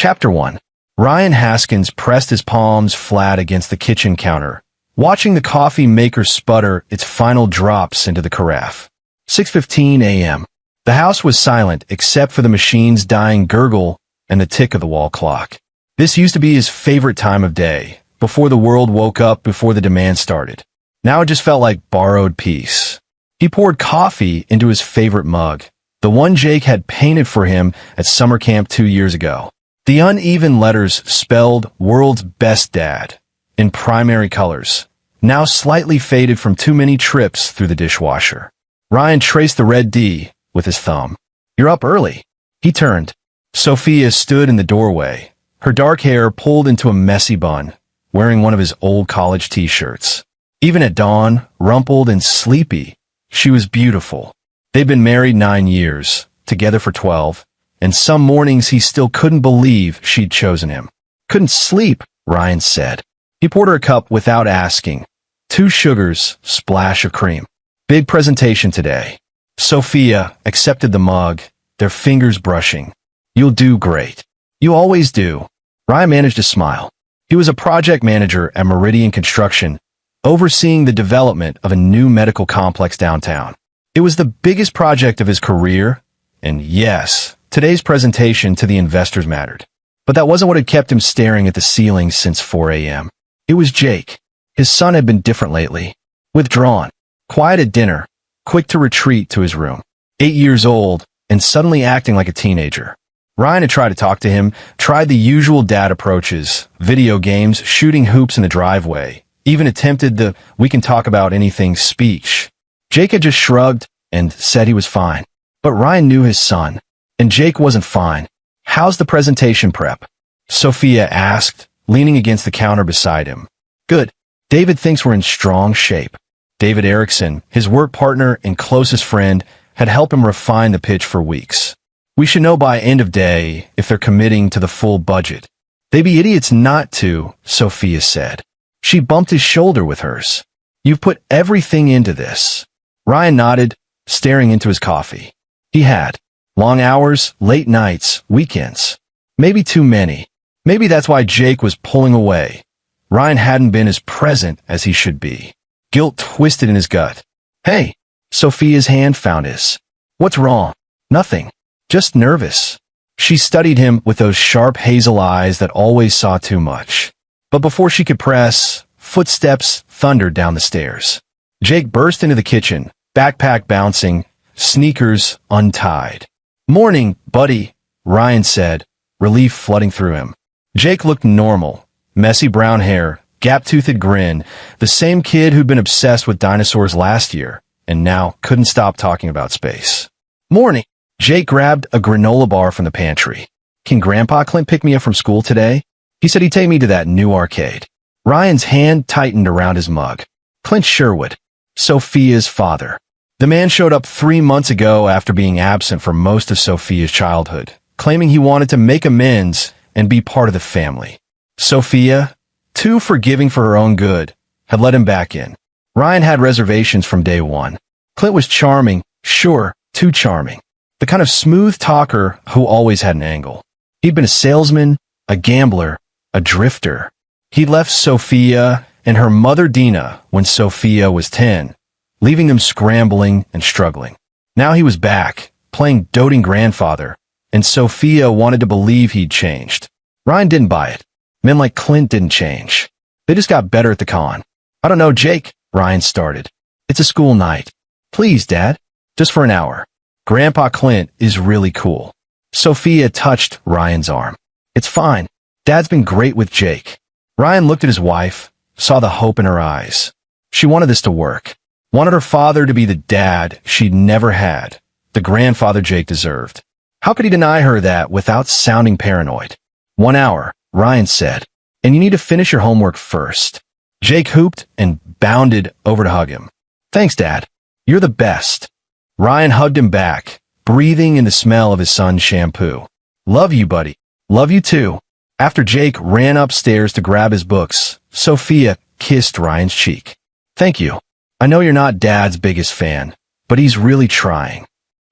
Chapter 1. Ryan Haskins pressed his palms flat against the kitchen counter, watching the coffee maker sputter its final drops into the carafe. 6:15 a.m. The house was silent except for the machine's dying gurgle and the tick of the wall clock. This used to be his favorite time of day, before the world woke up, before the demand started. Now it just felt like borrowed peace. He poured coffee into his favorite mug, the one Jake had painted for him at summer camp 2 years ago. The uneven letters spelled "World's Best Dad" in primary colors, now slightly faded from too many trips through the dishwasher. Ryan traced the red D with his thumb. "You're up early." He turned. Sophia stood in the doorway, her dark hair pulled into a messy bun, wearing one of his old college t-shirts. Even at dawn, rumpled and sleepy, she was beautiful. They'd been married 9 years, together for 12, and some mornings he still couldn't believe she'd chosen him. "Couldn't sleep," Ryan said. He poured her a cup without asking. 2 sugars, splash of cream. "Big presentation today." Sophia accepted the mug, their fingers brushing. "You'll do great." "You always do." Ryan managed to smile. He was a project manager at Meridian Construction, overseeing the development of a new medical complex downtown. It was the biggest project of his career, and yes, today's presentation to the investors mattered. But that wasn't what had kept him staring at the ceiling since 4 a.m. It was Jake. His son had been different lately. Withdrawn, quiet at dinner, quick to retreat to his room. 8 years old, and suddenly acting like a teenager. Ryan had tried to talk to him, tried the usual dad approaches, video games, shooting hoops in the driveway, even attempted the "we can talk about anything" speech. Jake had just shrugged and said he was fine. But Ryan knew his son, and Jake wasn't fine. "How's the presentation prep?" Sophia asked, leaning against the counter beside him. "Good. David thinks we're in strong shape." David Erickson, his work partner and closest friend, had helped him refine the pitch for weeks. "We should know by end of day if they're committing to the full budget." "They'd be idiots not to," Sophia said. She bumped his shoulder with hers. "You've put everything into this." Ryan nodded, staring into his coffee. He had. Long hours, late nights, weekends. Maybe too many. Maybe that's why Jake was pulling away. Ryan hadn't been as present as he should be. Guilt twisted in his gut. "Hey." Sophia's hand found his. "What's wrong?" "Nothing. Just nervous." She studied him with those sharp hazel eyes that always saw too much. But before she could press, footsteps thundered down the stairs. Jake burst into the kitchen, backpack bouncing, sneakers untied. "Morning, buddy," Ryan said, relief flooding through him. Jake looked normal. Messy brown hair, gap-toothed grin, the same kid who'd been obsessed with dinosaurs last year, and now couldn't stop talking about space. "Morning." Jake grabbed a granola bar from the pantry. "Can Grandpa Clint pick me up from school today? He said he'd take me to that new arcade." Ryan's hand tightened around his mug. Clint Sherwood, Sophia's father. The man showed up 3 months ago after being absent for most of Sophia's childhood, claiming he wanted to make amends and be part of the family. Sophia, too forgiving for her own good, had let him back in. Ryan had reservations from day one. Clint was charming, sure, too charming. The kind of smooth talker who always had an angle. He'd been a salesman, a gambler, a drifter. He left Sophia and her mother Dina when Sophia was 10, leaving them scrambling and struggling. Now he was back, playing doting grandfather, and Sophia wanted to believe he'd changed. Ryan didn't buy it. Men like Clint didn't change. They just got better at the con. "I don't know, Jake," Ryan started. "It's a school night." "Please, Dad. Just for an hour. Grandpa Clint is really cool." Sophia touched Ryan's arm. "It's fine. Dad's been great with Jake." Ryan looked at his wife, saw the hope in her eyes. She wanted this to work. Wanted her father to be the dad she'd never had, the grandfather Jake deserved. How could he deny her that without sounding paranoid? "1 hour, Ryan said, "and you need to finish your homework first." Jake hooped and bounded over to hug him. "Thanks, Dad. You're the best." Ryan hugged him back, breathing in the smell of his son's shampoo. "Love you, buddy. Love you too." After Jake ran upstairs to grab his books, Sophia kissed Ryan's cheek. "Thank you. I know you're not Dad's biggest fan, but he's really trying."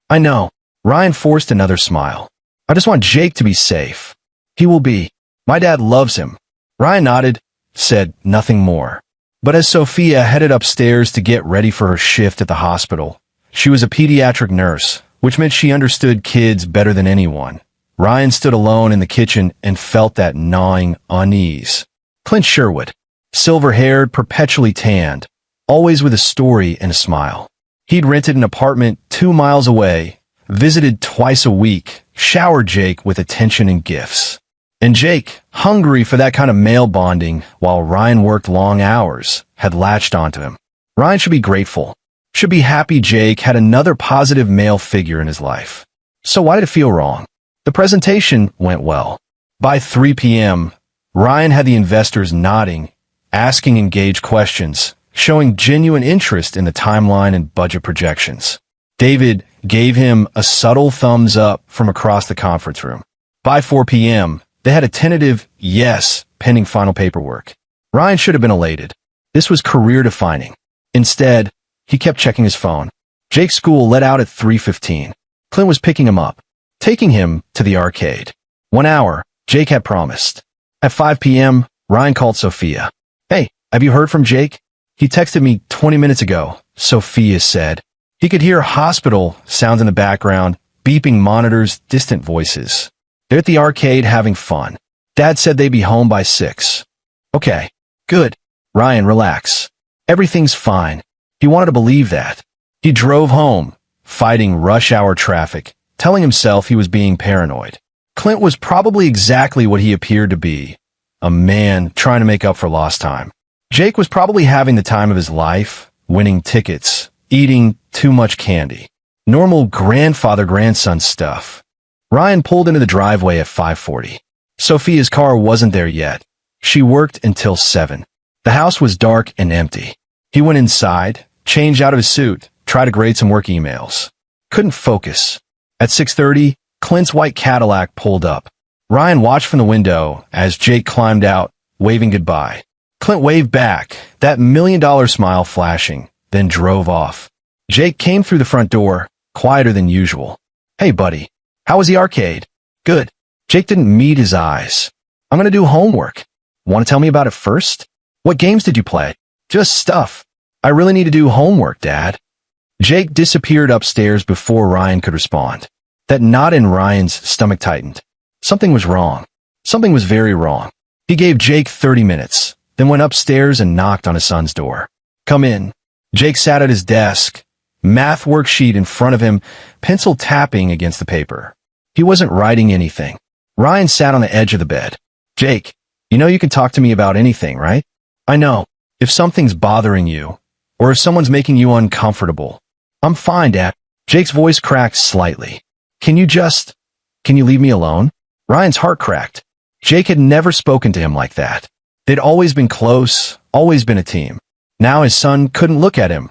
"I know." Ryan forced another smile. "I just want Jake to be safe." He will be. My dad loves him. Ryan nodded, said nothing more. But as Sophia headed upstairs to get ready for her shift at the hospital, she was a pediatric nurse, which meant she understood kids better than anyone. Ryan stood alone in the kitchen and felt that gnawing unease. Clint Sherwood, silver-haired, perpetually tanned, always with a story and a smile. He'd rented an apartment 2 miles away, visited twice a week, showered Jake with attention and gifts. And Jake, hungry for that kind of male bonding while Ryan worked long hours, had latched onto him. Ryan should be grateful, should be happy Jake had another positive male figure in his life. So why did it feel wrong? The presentation went well. By 3 p.m., Ryan had the investors nodding, asking engaged questions, showing genuine interest in the timeline and budget projections. David gave him a subtle thumbs up from across the conference room. By 4 p.m., they had a tentative yes pending final paperwork. Ryan should have been elated. This was career-defining. Instead, he kept checking his phone. Jake's school let out at 3:15. Clint was picking him up, taking him to the arcade. 1 hour, Jake had promised. At 5 p.m., Ryan called Sophia. Hey, have you heard from Jake? He texted me 20 minutes ago, Sophia said. He could hear hospital sounds in the background, beeping monitors, distant voices. They're at the arcade having fun. Dad said they'd be home by 6. Okay, good. Ryan, relax. Everything's fine. He wanted to believe that. He drove home, fighting rush hour traffic, telling himself he was being paranoid. Clint was probably exactly what he appeared to be, a man trying to make up for lost time. Jake was probably having the time of his life, winning tickets, eating too much candy. Normal grandfather-grandson stuff. Ryan pulled into the driveway at 5:40. Sophia's car wasn't there yet. She worked until 7. The house was dark and empty. He went inside, changed out of his suit, tried to grade some work emails. Couldn't focus. At 6:30, Clint's white Cadillac pulled up. Ryan watched from the window as Jake climbed out, waving goodbye. Clint waved back, that million-dollar smile flashing, then drove off. Jake came through the front door, quieter than usual. Hey, buddy. How was the arcade? Good. Jake didn't meet his eyes. I'm gonna do homework. Want to tell me about it first? What games did you play? Just stuff. I really need to do homework, Dad. Jake disappeared upstairs before Ryan could respond. That knot in Ryan's stomach tightened. Something was wrong. Something was very wrong. He gave Jake 30 minutes, then went upstairs and knocked on his son's door. Come in. Jake sat at his desk, math worksheet in front of him, pencil tapping against the paper. He wasn't writing anything. Ryan sat on the edge of the bed. Jake, you know you can talk to me about anything, right? I know. If something's bothering you, or if someone's making you uncomfortable. I'm fine, Dad. Jake's voice cracked slightly. Can you leave me alone? Ryan's heart cracked. Jake had never spoken to him like that. They'd always been close, always been a team. Now his son couldn't look at him,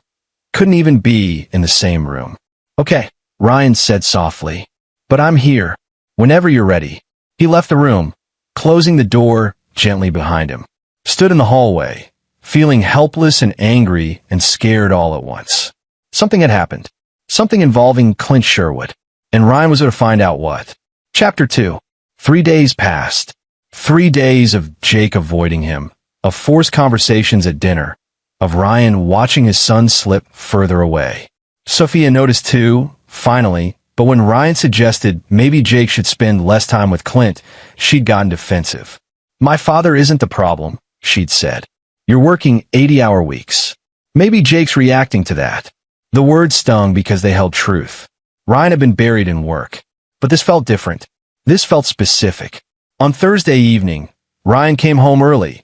couldn't even be in the same room. Okay, Ryan said softly, but I'm here, whenever you're ready. He left the room, closing the door gently behind him, stood in the hallway, feeling helpless and angry and scared all at once. Something had happened, something involving Clint Sherwood, and Ryan was going to find out what. Chapter 2. 3 days passed. 3 days of Jake avoiding him, of forced conversations at dinner, of Ryan watching his son slip further away. Sophia noticed too, finally, but when Ryan suggested maybe Jake should spend less time with Clint, she'd gotten defensive. My father isn't the problem, she'd said. You're working 80-hour weeks. Maybe Jake's reacting to that. The words stung because they held truth. Ryan had been buried in work, but this felt different. This felt specific. On Thursday evening, Ryan came home early,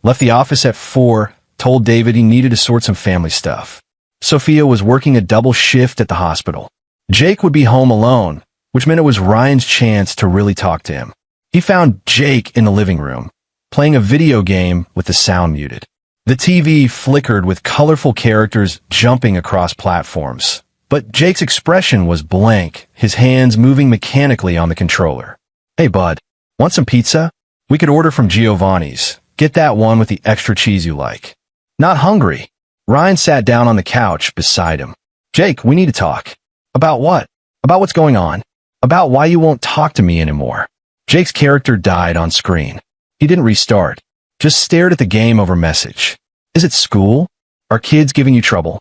left the office at 4, told David he needed to sort some family stuff. Sophia was working a double shift at the hospital. Jake would be home alone, which meant it was Ryan's chance to really talk to him. He found Jake in the living room, playing a video game with the sound muted. The TV flickered with colorful characters jumping across platforms. But Jake's expression was blank, his hands moving mechanically on the controller. Hey, bud, want some pizza? We could order from Giovanni's. Get that one with the extra cheese you like. Not hungry. Ryan sat down on the couch beside him. Jake, we need to talk. About what? About what's going on. About why you won't talk to me anymore. Jake's character died on screen. He didn't restart, just stared at the game over message. Is it school? Are kids giving you trouble?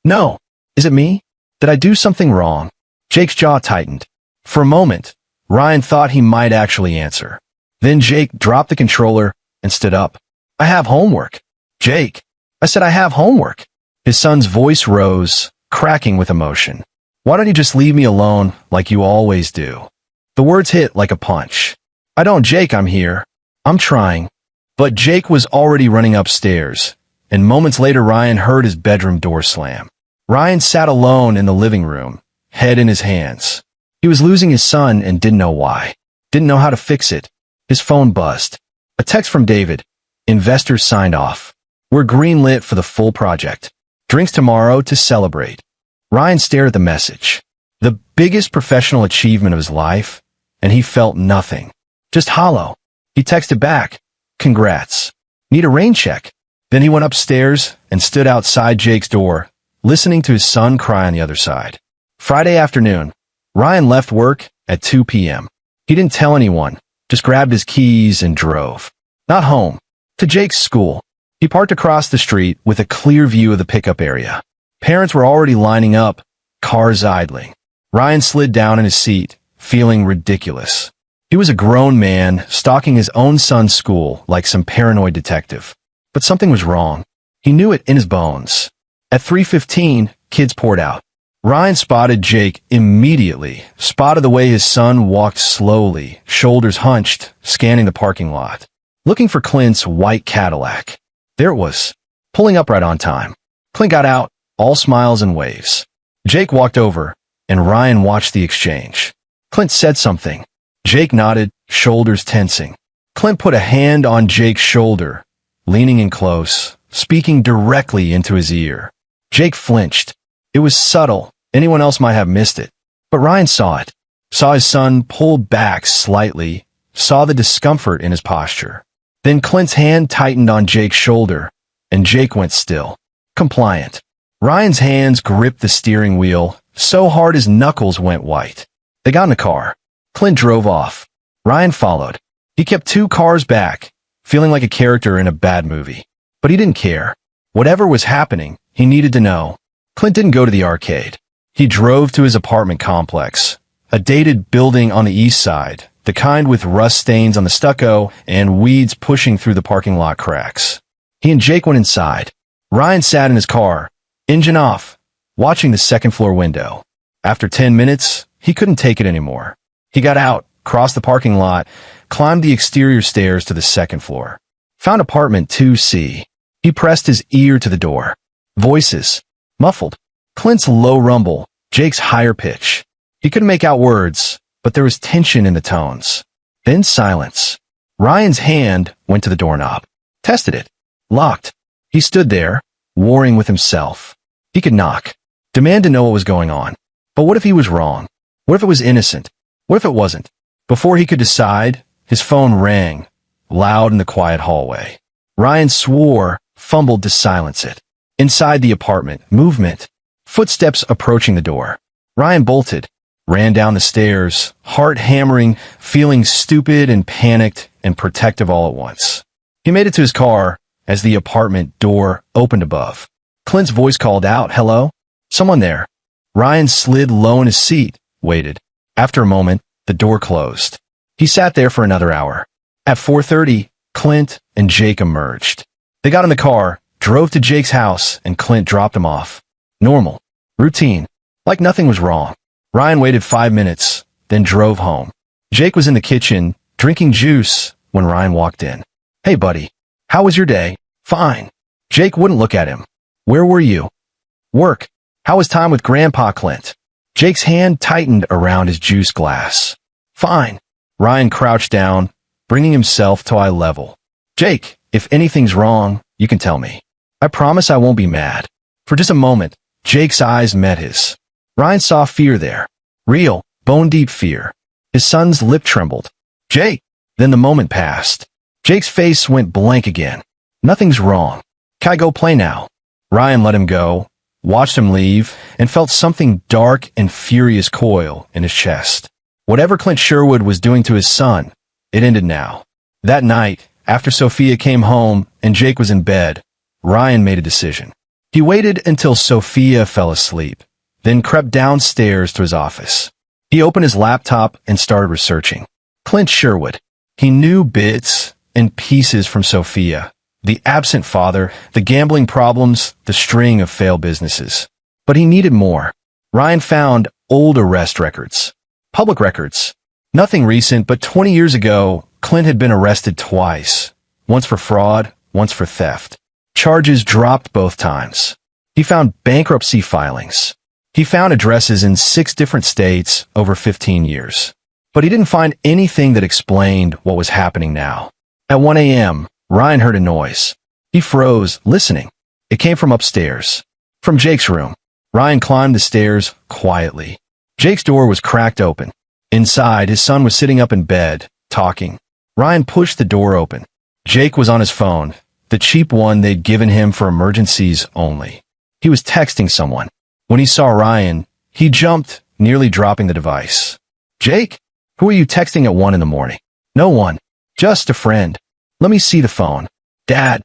No. Is it me? Did I do something wrong? Jake's jaw tightened. For a moment, Ryan thought he might actually answer. Then Jake dropped the controller and stood up. I have homework. Jake, I said I have homework. His son's voice rose, cracking with emotion. Why don't you just leave me alone like you always do? The words hit like a punch. I don't, Jake, I'm here. I'm trying. But Jake was already running upstairs, and moments later Ryan heard his bedroom door slam. Ryan sat alone in the living room, head in his hands. He was losing his son and didn't know why. Didn't know how to fix it. His phone buzzed. A text from David. Investors signed off. We're greenlit for the full project. Drinks tomorrow to celebrate. Ryan stared at the message. The biggest professional achievement of his life, and he felt nothing. Just hollow. He texted back. Congrats. Need a rain check. Then he went upstairs and stood outside Jake's door, listening to his son cry on the other side. Friday afternoon, Ryan left work at 2 p.m. He didn't tell anyone, just grabbed his keys and drove. Not home, to Jake's school. He parked across the street with a clear view of the pickup area. Parents were already lining up, cars idling. Ryan slid down in his seat, feeling ridiculous. He was a grown man, stalking his own son's school like some paranoid detective. But something was wrong. He knew it in his bones. At 3:15, kids poured out. Ryan spotted Jake immediately, spotted the way his son walked slowly, shoulders hunched, scanning the parking lot, looking for Clint's white Cadillac. There it was, pulling up right on time. Clint got out, all smiles and waves. Jake walked over, and Ryan watched the exchange. Clint said something. Jake nodded, shoulders tensing. Clint put a hand on Jake's shoulder, leaning in close, speaking directly into his ear. Jake flinched. It was subtle. Anyone else might have missed it. But Ryan saw it. Saw his son pull back slightly, saw the discomfort in his posture. Then Clint's hand tightened on Jake's shoulder, and Jake went still. Compliant. Ryan's hands gripped the steering wheel, so hard his knuckles went white. They got in the car. Clint drove off. Ryan followed. He kept 2 cars back, feeling like a character in a bad movie. But he didn't care. Whatever was happening, he needed to know. Clint didn't go to the arcade. He drove to his apartment complex, a dated building on the east side, the kind with rust stains on the stucco and weeds pushing through the parking lot cracks. He and Jake went inside. Ryan sat in his car, engine off, watching the second-floor window. After 10 minutes, he couldn't take it anymore. He got out, crossed the parking lot, climbed the exterior stairs to the second floor. Found apartment 2C. He pressed his ear to the door. Voices. Muffled. Clint's low rumble, Jake's higher pitch. He couldn't make out words, but there was tension in the tones. Then silence. Ryan's hand went to the doorknob. Tested it. Locked. He stood there, warring with himself. He could knock. Demand to know what was going on. But what if he was wrong? What if it was innocent? What if it wasn't? Before he could decide, his phone rang, loud in the quiet hallway. Ryan swore, fumbled to silence it. Inside the apartment, movement. Footsteps approaching the door. Ryan bolted, ran down the stairs, heart hammering, feeling stupid and panicked and protective all at once. He made it to his car as the apartment door opened above. Clint's voice called out, "Hello? Someone there?" Ryan slid low in his seat, waited. After a moment, the door closed. He sat there for another hour. At 4:30, Clint and Jake emerged. They got in the car, drove to Jake's house, and Clint dropped him off. Normal. Routine. Like nothing was wrong. Ryan waited 5 minutes, then drove home. Jake was in the kitchen, drinking juice, when Ryan walked in. "Hey, buddy. How was your day?" "Fine." Jake wouldn't look at him. "Where were you?" "Work." "How was time with Grandpa Clint?" Jake's hand tightened around his juice glass. "Fine." Ryan crouched down, bringing himself to eye level. "Jake, if anything's wrong, you can tell me. I promise I won't be mad." For just a moment, Jake's eyes met his. Ryan saw fear there. Real, bone-deep fear. His son's lip trembled. "Jake!" Then the moment passed. Jake's face went blank again. "Nothing's wrong. Can I go play now?" Ryan let him go, watched him leave, and felt something dark and furious coil in his chest. Whatever Clint Sherwood was doing to his son, It ended now. That night, after Sophia came home and Jake was in bed, Ryan made a decision. He waited until Sophia fell asleep, then crept downstairs to his office. He opened his laptop and started researching. Clint Sherwood. He knew bits and pieces from Sophia, the absent father, the gambling problems, the string of failed businesses. But he needed more. Ryan found old arrest records. Public records. Nothing recent, but 20 years ago, Clint had been arrested twice. Once for fraud, once for theft. Charges dropped both times. He found bankruptcy filings. He found addresses in 6 different states over 15 years. But he didn't find anything that explained what was happening now. At 1 a.m., Ryan heard a noise. He froze, listening. It came from upstairs. From Jake's room. Ryan climbed the stairs quietly. Jake's door was cracked open. Inside, his son was sitting up in bed, talking. Ryan pushed the door open. Jake was on his phone, the cheap one they'd given him for emergencies only. He was texting someone. When he saw Ryan, he jumped, nearly dropping the device. "Jake? Who are you texting at 1 in the morning?" "No one. Just a friend." "Let me see the phone." "Dad."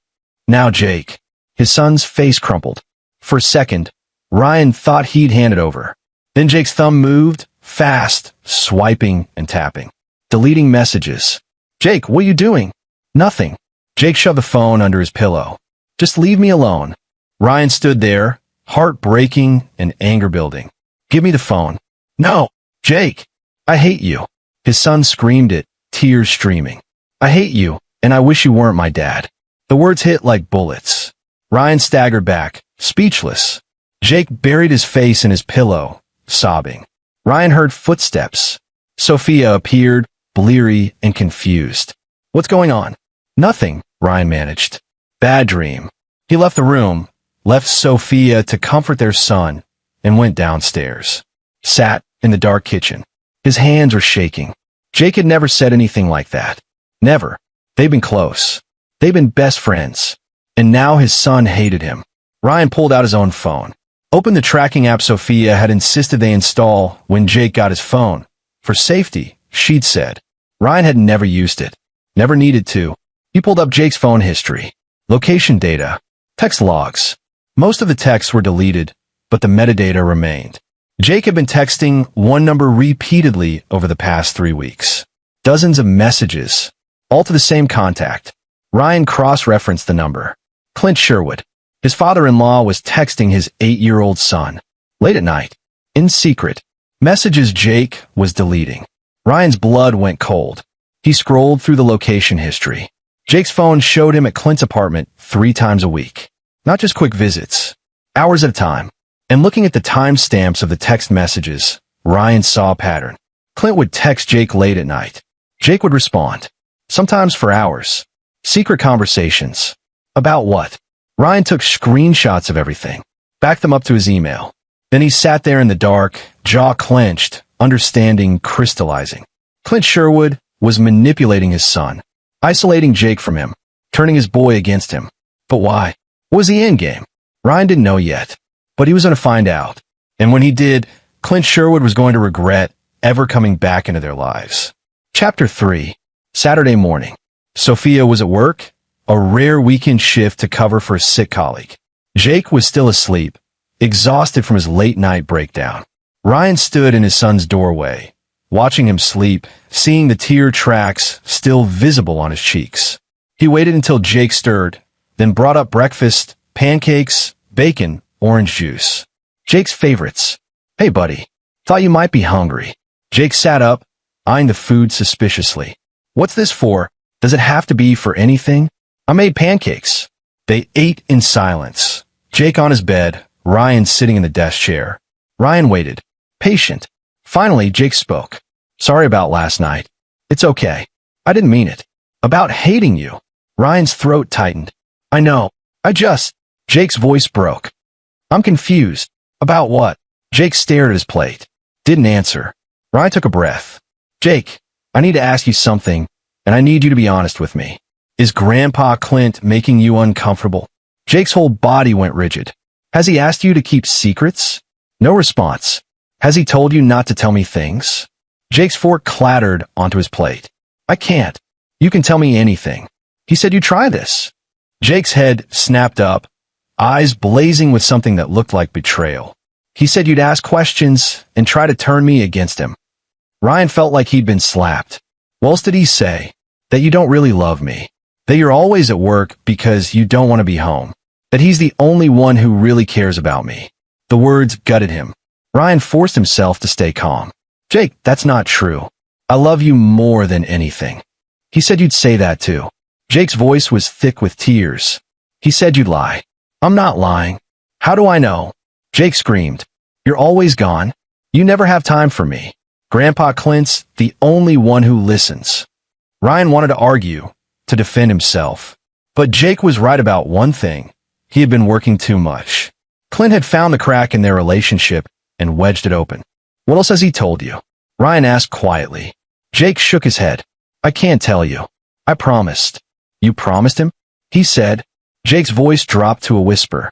Now Jake. His son's face crumpled. For a second, Ryan thought he'd hand it over. Then Jake's thumb moved, fast, swiping and tapping. Deleting messages. "Jake, what are you doing?" "Nothing." Jake shoved the phone under his pillow. "Just leave me alone." Ryan stood there, heart breaking and anger building. "Give me the phone." "No." "Jake, I hate you." His son screamed it, tears streaming. "I hate you, and I wish you weren't my dad." The words hit like bullets. Ryan staggered back, speechless. Jake buried his face in his pillow, sobbing. Ryan heard footsteps. Sophia appeared, bleary and confused. "What's going on?" "Nothing," Ryan managed. "Bad dream." He left the room, left Sophia to comfort their son, and went downstairs. Sat in the dark kitchen. His hands were shaking. Jake had never said anything like that. Never. They'd been close. They'd been best friends. And now his son hated him. Ryan pulled out his own phone. Opened the tracking app Sophia had insisted they install when Jake got his phone. For safety, she'd said. Ryan had never used it. Never needed to. He pulled up Jake's phone history. Location data. Text logs. Most of the texts were deleted, but the metadata remained. Jake had been texting one number repeatedly over the past 3 weeks. Dozens of messages, all to the same contact. Ryan cross-referenced the number. Clint Sherwood. His father-in-law was texting his 8-year-old son. Late at night. In secret. Messages Jake was deleting. Ryan's blood went cold. He scrolled through the location history. Jake's phone showed him at Clint's apartment 3 times a week. Not just quick visits. Hours at a time. And looking at the timestamps of the text messages, Ryan saw a pattern. Clint would text Jake late at night. Jake would respond. Sometimes for hours. Secret conversations. About what? Ryan took screenshots of everything. Backed them up to his email. Then he sat there in the dark, jaw clenched, understanding crystallizing. Clint Sherwood was manipulating his son. Isolating Jake from him. Turning his boy against him. But why? What was the endgame? Ryan didn't know yet. But he was going to find out. And when he did, Clint Sherwood was going to regret ever coming back into their lives. Chapter 3. Saturday morning. Sophia was at work, a rare weekend shift to cover for a sick colleague. Jake was still asleep, exhausted from his late-night breakdown. Ryan stood in his son's doorway, watching him sleep, seeing the tear tracks still visible on his cheeks. He waited until Jake stirred, then brought up breakfast, pancakes, bacon, orange juice. Jake's favorites. "Hey, buddy. Thought you might be hungry." Jake sat up, eyeing the food suspiciously. "What's this for? Does it have to be for anything?" "I made pancakes." They ate in silence. Jake on his bed, Ryan sitting in the desk chair. Ryan waited, patient. Finally, Jake spoke. "Sorry about last night." "It's okay. I didn't mean it." "About hating you." Ryan's throat tightened. "I know. Jake's voice broke. "I'm confused." "About what?" Jake stared at his plate. Didn't answer. Ryan took a breath. "Jake, I need to ask you something, and I need you to be honest with me. Is Grandpa Clint making you uncomfortable?" Jake's whole body went rigid. "Has he asked you to keep secrets?" No response. "Has he told you not to tell me things?" Jake's fork clattered onto his plate. I can't. You can tell me anything. He said you'd try this. Jake's head snapped up, eyes blazing with something that looked like betrayal. He said you'd ask questions and try to turn me against him. Ryan felt like he'd been slapped. What else did he say? That you don't really love me. That you're always at work because you don't want to be home. That he's the only one who really cares about me. The words gutted him. Ryan forced himself to stay calm. Jake, that's not true. I love you more than anything. He said you'd say that too. Jake's voice was thick with tears. He said you'd lie. I'm not lying. How do I know? Jake screamed. You're always gone. You never have time for me. Grandpa Clint's the only one who listens. Ryan wanted to argue, to defend himself. But Jake was right about one thing. He had been working too much. Clint had found the crack in their relationship and wedged it open. What else has he told you? Ryan asked quietly. Jake shook his head. I can't tell you. I promised. You promised him? He said. Jake's voice dropped to a whisper.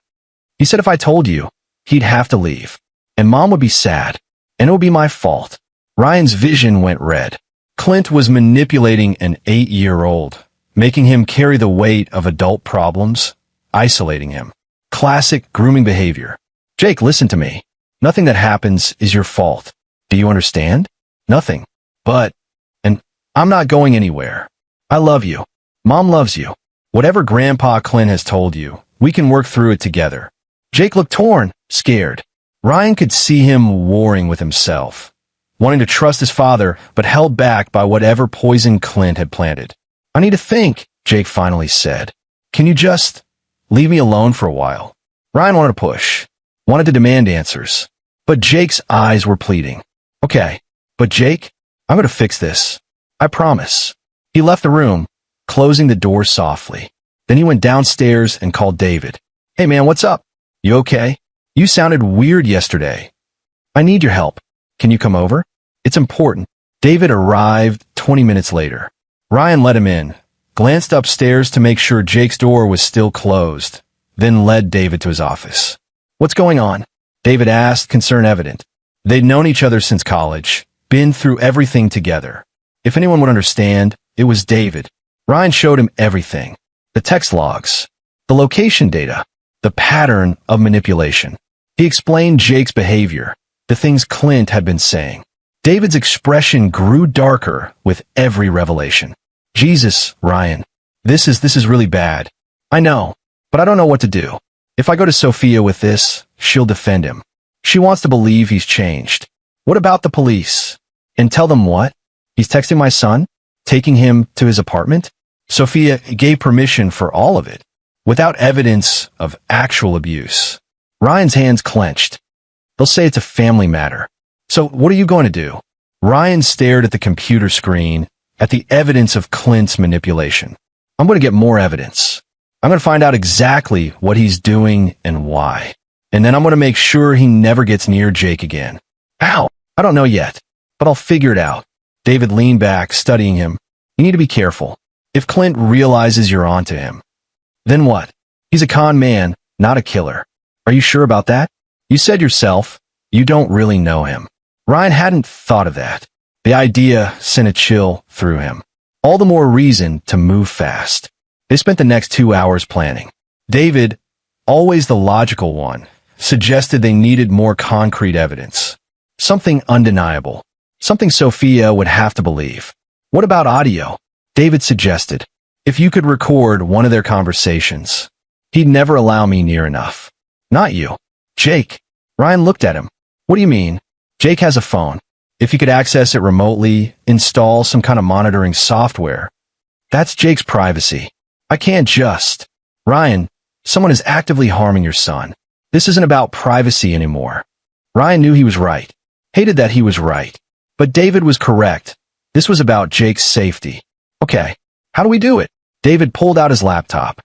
He said if I told you, he'd have to leave. And Mom would be sad. And it would be my fault. Ryan's vision went red. Clint was manipulating an 8-year-old, making him carry the weight of adult problems, isolating him. Classic grooming behavior. Jake, listen to me. Nothing that happens is your fault. Do you understand? Nothing. But, and I'm not going anywhere. I love you. Mom loves you. Whatever Grandpa Clint has told you, we can work through it together. Jake looked torn, scared. Ryan could see him warring with himself, wanting to trust his father, but held back by whatever poison Clint had planted. I need to think, Jake finally said. Can you just leave me alone for a while? Ryan wanted to push, wanted to demand answers, but Jake's eyes were pleading. Okay, but Jake, I'm going to fix this. I promise. He left the room, closing the door softly. Then he went downstairs and called David. Hey man, what's up? You okay? You sounded weird yesterday. I need your help. Can you come over? It's important. David arrived 20 minutes later. Ryan let him in, glanced upstairs to make sure Jake's door was still closed, then led David to his office. What's going on? David asked, concern evident. They'd known each other since college, been through everything together. If anyone would understand, it was David. Ryan showed him everything. The text logs, the location data, the pattern of manipulation. He explained Jake's behavior, the things Clint had been saying. David's expression grew darker with every revelation. Jesus, Ryan, this is really bad. I know, but I don't know what to do. If I go to Sophia with this, she'll defend him. She wants to believe he's changed. What about the police? And tell them what? He's texting my son? Taking him to his apartment? Sophia gave permission for all of it, without evidence of actual abuse. Ryan's hands clenched. They'll say it's a family matter. So what are you going to do? Ryan stared at the computer screen, at the evidence of Clint's manipulation. I'm going to get more evidence. I'm going to find out exactly what he's doing and why. And then I'm going to make sure he never gets near Jake again. How? I don't know yet, but I'll figure it out. David leaned back, studying him. You need to be careful. If Clint realizes you're onto him, then what? He's a con man, not a killer. Are you sure about that? You said yourself, you don't really know him. Ryan hadn't thought of that. The idea sent a chill through him. All the more reason to move fast. They spent the next 2 hours planning. David, always the logical one, suggested they needed more concrete evidence. Something undeniable. Something Sophia would have to believe. What about audio? David suggested. If you could record one of their conversations. He'd never allow me near enough. Not you. Jake. Ryan looked at him. What do you mean? Jake has a phone. If he could access it remotely, install some kind of monitoring software. That's Jake's privacy. I can't just. Ryan, someone is actively harming your son. This isn't about privacy anymore. Ryan knew he was right. Hated that he was right. But David was correct. This was about Jake's safety. Okay, how do we do it? David pulled out his laptop.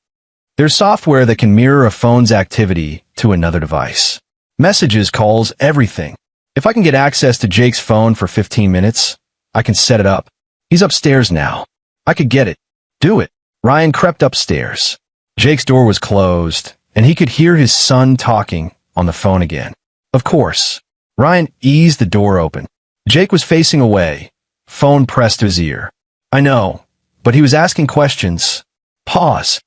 There's software that can mirror a phone's activity to another device. Messages, calls, everything. If I can get access to Jake's phone for 15 minutes, I can set it up. He's upstairs now. I could get it. Do it. Ryan crept upstairs. Jake's door was closed, and he could hear his son talking on the phone again. Of course. Ryan eased the door open. Jake was facing away, phone pressed to his ear. I know, but he was asking questions. Pause.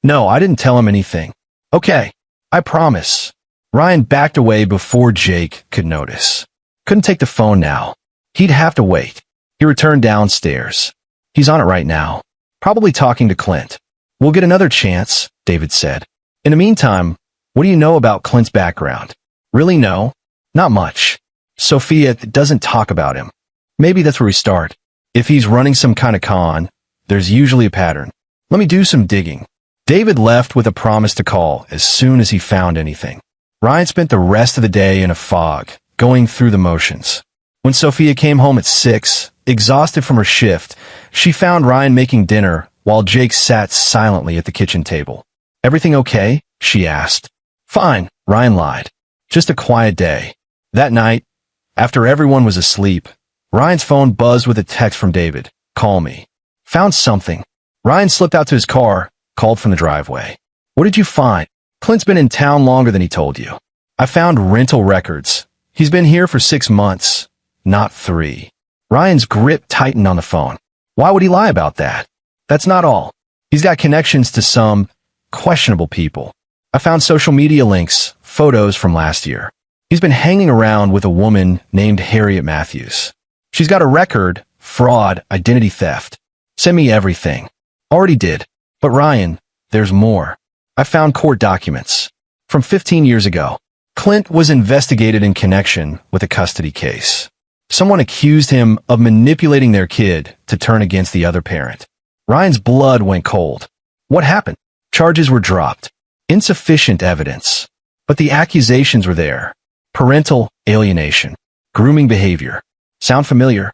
No, I didn't tell him anything. Okay, I promise. Ryan backed away before Jake could notice. Couldn't take the phone now. He'd have to wait. He returned downstairs. He's on it right now. Probably talking to Clint. We'll get another chance, David said. In the meantime, what do you know about Clint's background? Really know? Not much. Sophia doesn't talk about him. Maybe that's where we start. If he's running some kind of con, there's usually a pattern. Let me do some digging. David left with a promise to call as soon as he found anything. Ryan spent the rest of the day in a fog, going through the motions. When Sophia came home at 6, exhausted from her shift, she found Ryan making dinner while Jake sat silently at the kitchen table. Everything okay? She asked. Fine, Ryan lied. Just a quiet day. That night, after everyone was asleep, Ryan's phone buzzed with a text from David. Call me. Found something. Ryan slipped out to his car, called from the driveway. What did you find? Clint's been in town longer than he told you. I found rental records. He's been here for 6 months, not 3. Ryan's grip tightened on the phone. Why would he lie about that? That's not all. He's got connections to some questionable people. I found social media links, photos from last year. He's been hanging around with a woman named Harriet Matthews. She's got a record, fraud, identity theft. Send me everything. Already did. But Ryan, there's more. I found court documents from 15 years ago. Clint was investigated in connection with a custody case. Someone accused him of manipulating their kid to turn against the other parent. Ryan's blood went cold. What happened? Charges were dropped. Insufficient evidence. But the accusations were there. Parental alienation. Grooming behavior. Sound familiar?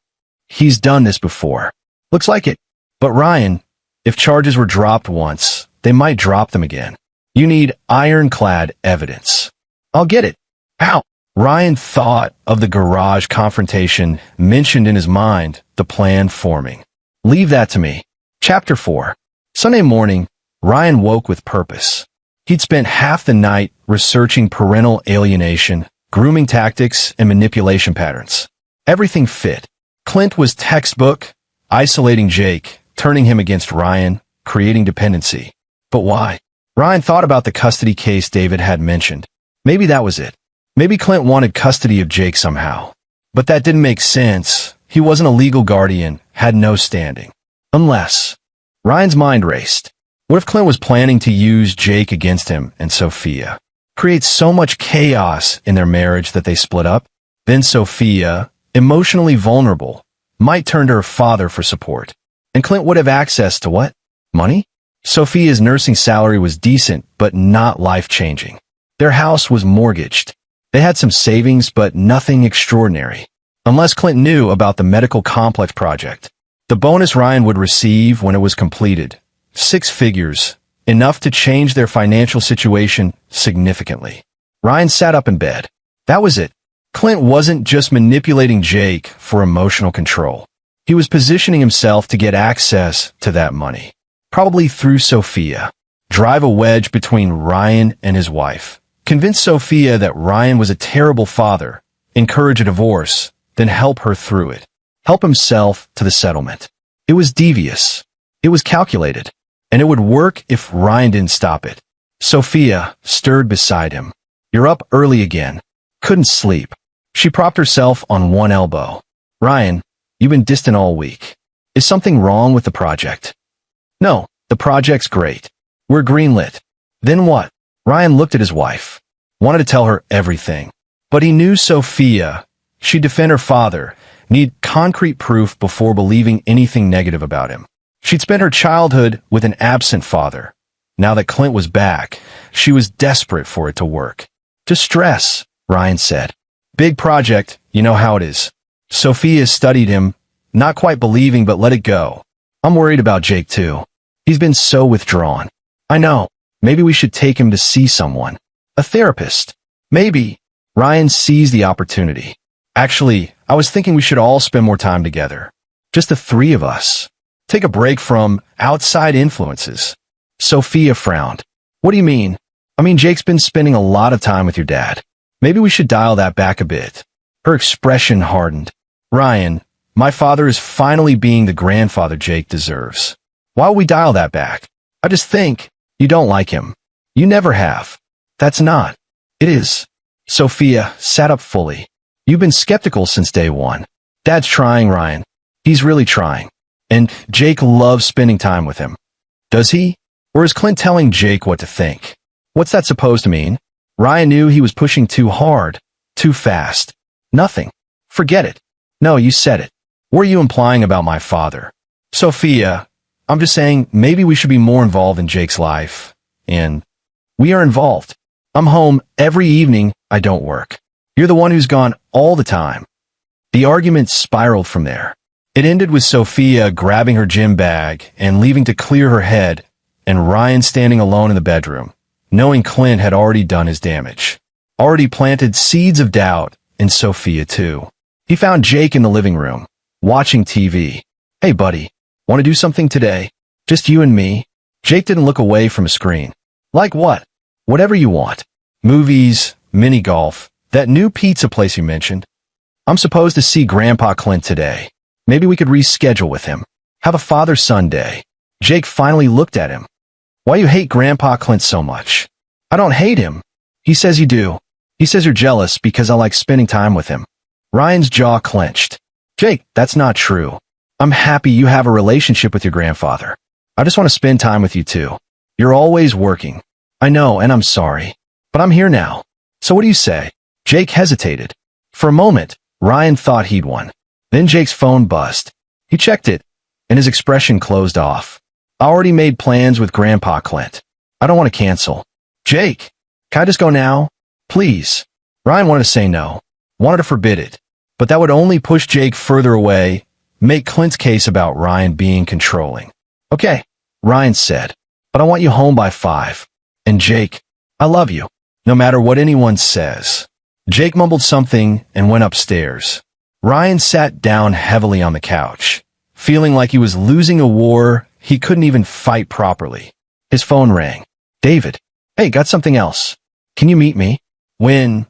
He's done this before. Looks like it. But Ryan, if charges were dropped once, they might drop them again. You need ironclad evidence. I'll get it. How? Ryan thought of the garage confrontation mentioned in his mind, the plan forming. Leave that to me. Chapter 4. Sunday morning, Ryan woke with purpose. He'd spent half the night researching parental alienation, grooming tactics, and manipulation patterns. Everything fit. Clint was textbook, isolating Jake, turning him against Ryan, creating dependency. But why? Ryan thought about the custody case David had mentioned. Maybe that was it. Maybe Clint wanted custody of Jake somehow. But that didn't make sense. He wasn't a legal guardian, had no standing. Unless... Ryan's mind raced. What if Clint was planning to use Jake against him and Sophia? Create so much chaos in their marriage that they split up? Then Sophia, emotionally vulnerable, might turn to her father for support. And Clint would have access to what? Money? Sophia's nursing salary was decent, but not life-changing. Their house was mortgaged. They had some savings, but nothing extraordinary. Unless Clint knew about the medical complex project. The bonus Ryan would receive when it was completed. 6 figures, enough to change their financial situation significantly. Ryan sat up in bed. That was it. Clint wasn't just manipulating Jake for emotional control. He was positioning himself to get access to that money. Probably through Sophia. Drive a wedge between Ryan and his wife. Convince Sophia that Ryan was a terrible father. Encourage a divorce, then help her through it. Help himself to the settlement. It was devious. It was calculated. And it would work if Ryan didn't stop it. Sophia stirred beside him. You're up early again. Couldn't sleep. She propped herself on one elbow. Ryan, you've been distant all week. Is something wrong with the project? No, the project's great. We're greenlit. Then what? Ryan looked at his wife. Wanted to tell her everything. But he knew Sophia. She'd defend her father. Need concrete proof before believing anything negative about him. She'd spent her childhood with an absent father. Now that Clint was back, she was desperate for it to work. Distress, Ryan said. Big project, you know how it is. Sophia studied him, not quite believing but let it go. I'm worried about Jake too. He's been so withdrawn. I know. Maybe we should take him to see someone. A therapist. Maybe. Ryan seized the opportunity. Actually, I was thinking we should all spend more time together. Just the 3 of us. Take a break from outside influences. Sophia frowned. What do you mean? I mean, Jake's been spending a lot of time with your dad. Maybe we should dial that back a bit. Her expression hardened. Ryan, My father is finally being the grandfather Jake deserves. Why would we dial that back? I just think you don't like him. You never have. That's not. It is. Sophia sat up fully. You've been skeptical since day one. Dad's trying, Ryan. He's really trying. And Jake loves spending time with him. Does he? Or is Clint telling Jake what to think? What's that supposed to mean? Ryan knew he was pushing too hard, too fast. Nothing. Forget it. No, you said it. What are you implying about my father? Sophia, I'm just saying maybe we should be more involved in Jake's life. And we are involved. I'm home every evening. I don't work. You're the one who's gone all the time. The argument spiraled from there. It ended with Sophia grabbing her gym bag and leaving to clear her head, and Ryan standing alone in the bedroom, knowing Clint had already done his damage. Already planted seeds of doubt in Sophia too. He found Jake in the living room, watching TV. Hey buddy, want to do something today? Just you and me? Jake didn't look away from a screen. Like what? Whatever you want. Movies, mini golf, that new pizza place you mentioned. I'm supposed to see Grandpa Clint today. Maybe we could reschedule with him. Have a father-son day. Jake finally looked at him. Why you hate Grandpa Clint so much? I don't hate him. He says you do. He says you're jealous because I like spending time with him. Ryan's jaw clenched. Jake, that's not true. I'm happy you have a relationship with your grandfather. I just want to spend time with you too. You're always working. I know, and I'm sorry. But I'm here now. So what do you say? Jake hesitated. For a moment, Ryan thought he'd won. Then Jake's phone buzzed. He checked it, and his expression closed off. I already made plans with Grandpa Clint. I don't want to cancel. Jake, can I just go now? Please. Ryan wanted to say no, wanted to forbid it, but that would only push Jake further away, make Clint's case about Ryan being controlling. Okay, Ryan said, but I want you home by 5. And Jake, I love you, no matter what anyone says. Jake mumbled something and went upstairs. Ryan sat down heavily on the couch, feeling like he was losing a war he couldn't even fight properly. His phone rang. David. Hey, got something else. Can you meet me? When?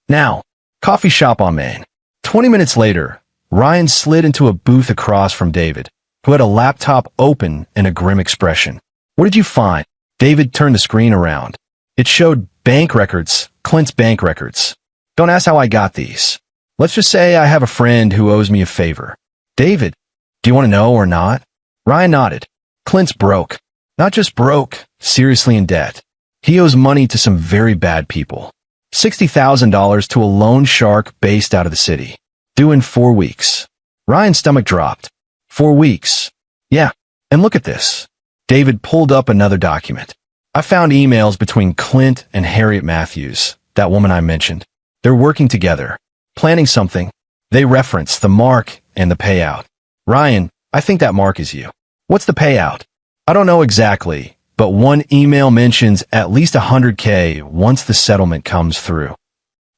Now. Coffee shop on Main. 20 minutes later, Ryan slid into a booth across from David, who had a laptop open and a grim expression. What did you find? David turned the screen around. It showed bank records, Clint's bank records. Don't ask how I got these. Let's just say I have a friend who owes me a favor. David, do you want to know or not? Ryan nodded. Clint's broke. Not just broke, seriously in debt. He owes money to some very bad people. $60,000 to a loan shark based out of the city. Due in 4 weeks. Ryan's stomach dropped. 4 weeks. Yeah, and look at this. David pulled up another document. I found emails between Clint and Harriet Matthews, that woman I mentioned. They're working together, planning something. They reference the mark and the payout. Ryan, I think that mark is you. What's the payout? I don't know exactly, but one email mentions at least $100K once the settlement comes through.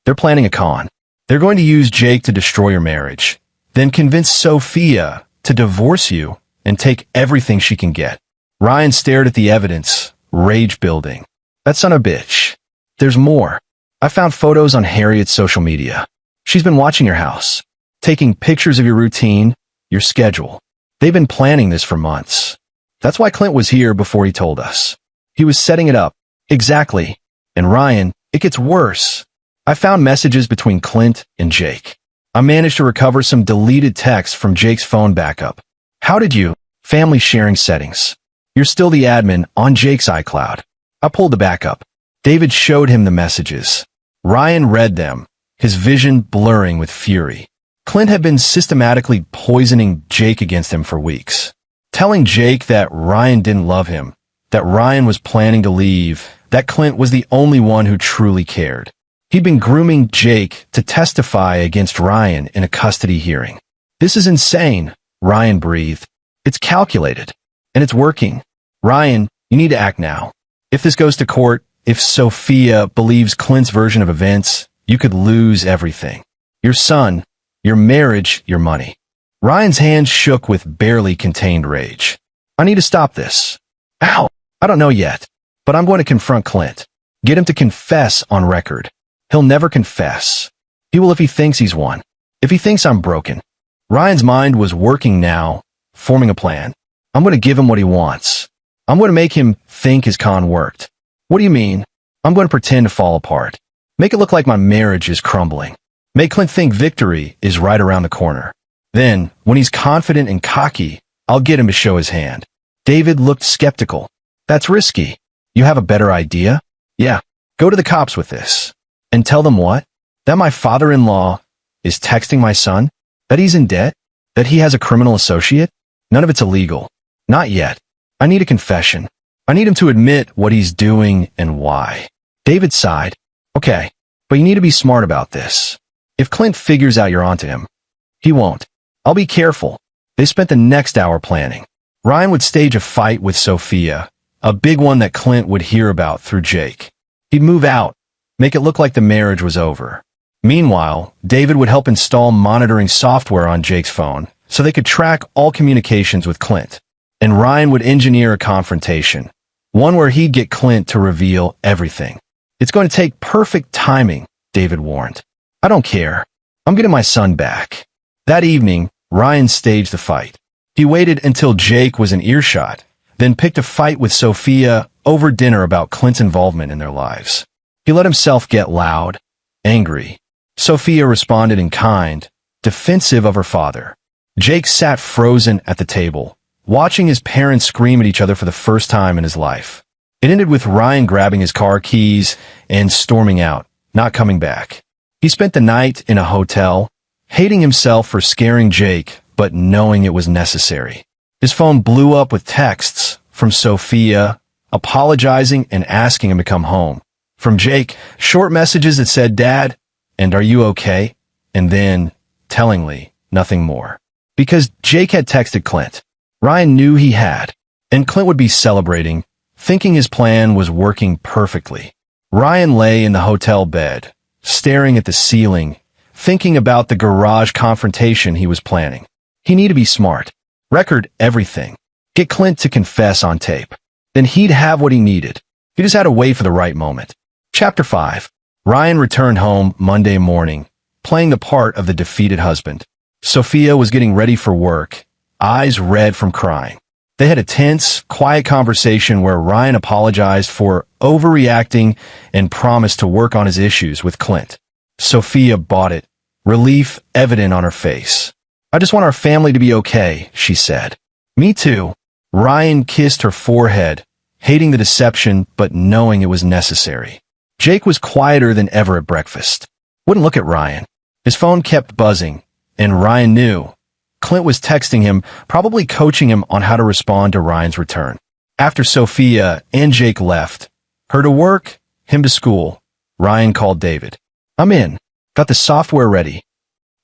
They're planning a con. They're going to use Jake to destroy your marriage, then convince Sophia to divorce you and take everything she can get. Ryan stared at the evidence, rage building. That son of a bitch. There's more. I found photos on Harriet's social media. She's been watching your house, taking pictures of your routine, your schedule. They've been planning this for months. That's why Clint was here before he told us. He was setting it up. Exactly. And Ryan, it gets worse. I found messages between Clint and Jake. I managed to recover some deleted texts from Jake's phone backup. How did you? Family sharing settings. You're still the admin on Jake's iCloud. I pulled the backup. David showed him the messages. Ryan read them, his vision blurring with fury. Clint had been systematically poisoning Jake against him for weeks, telling Jake that Ryan didn't love him, that Ryan was planning to leave, that Clint was the only one who truly cared. He'd been grooming Jake to testify against Ryan in a custody hearing. This is insane, Ryan breathed. It's calculated, and it's working. Ryan, you need to act now. If this goes to court, if Sophia believes Clint's version of events, you could lose everything. Your son, your marriage, your money. Ryan's hands shook with barely contained rage. I need to stop this. Ow! I don't know yet, but I'm going to confront Clint. Get him to confess on record. He'll never confess. He will if he thinks he's won. If he thinks I'm broken. Ryan's mind was working now, forming a plan. I'm going to give him what he wants. I'm going to make him think his con worked. What do you mean? I'm going to pretend to fall apart. Make it look like my marriage is crumbling. Make Clint think victory is right around the corner. Then, when he's confident and cocky, I'll get him to show his hand. David looked skeptical. That's risky. You have a better idea? Yeah. Go to the cops with this. And tell them what? That my father-in-law is texting my son? That he's in debt? That he has a criminal associate? None of it's illegal. Not yet. I need a confession. I need him to admit what he's doing and why. David sighed. Okay, but you need to be smart about this. If Clint figures out you're onto him, he won't. I'll be careful. They spent the next hour planning. Ryan would stage a fight with Sophia, a big one that Clint would hear about through Jake. He'd move out, make it look like the marriage was over. Meanwhile, David would help install monitoring software on Jake's phone so they could track all communications with Clint. And Ryan would engineer a confrontation, one where he'd get Clint to reveal everything. It's going to take perfect timing, David warned. I don't care. I'm getting my son back. That evening, Ryan staged the fight. He waited until Jake was in earshot, then picked a fight with Sophia over dinner about Clint's involvement in their lives. He let himself get loud, angry. Sophia responded in kind, defensive of her father. Jake sat frozen at the table, watching his parents scream at each other for the first time in his life. It ended with Ryan grabbing his car keys and storming out, not coming back. He spent the night in a hotel, hating himself for scaring Jake, but knowing it was necessary. His phone blew up with texts from Sophia, apologizing and asking him to come home. From Jake, short messages that said, "Dad, and are you okay?" And then, tellingly, nothing more. Because Jake had texted Clint. Ryan knew he had, and Clint would be celebrating, thinking his plan was working perfectly. Ryan lay in the hotel bed, staring at the ceiling, thinking about the garage confrontation he was planning. He needed to be smart. Record everything. Get Clint to confess on tape. Then he'd have what he needed. He just had to wait for the right moment. Chapter 5. Ryan returned home Monday morning, playing the part of the defeated husband. Sophia was getting ready for work, eyes red from crying. They had a tense, quiet conversation where Ryan apologized for overreacting and promised to work on his issues with Clint. Sophia bought it, relief evident on her face. "I just want our family to be okay," she said. "Me too." Ryan kissed her forehead, hating the deception but knowing it was necessary. Jake was quieter than ever at breakfast. Wouldn't look at Ryan. His phone kept buzzing, and Ryan knew. Clint was texting him, probably coaching him on how to respond to Ryan's return. After Sophia and Jake left, her to work, him to school, Ryan called David. "I'm in. Got the software ready."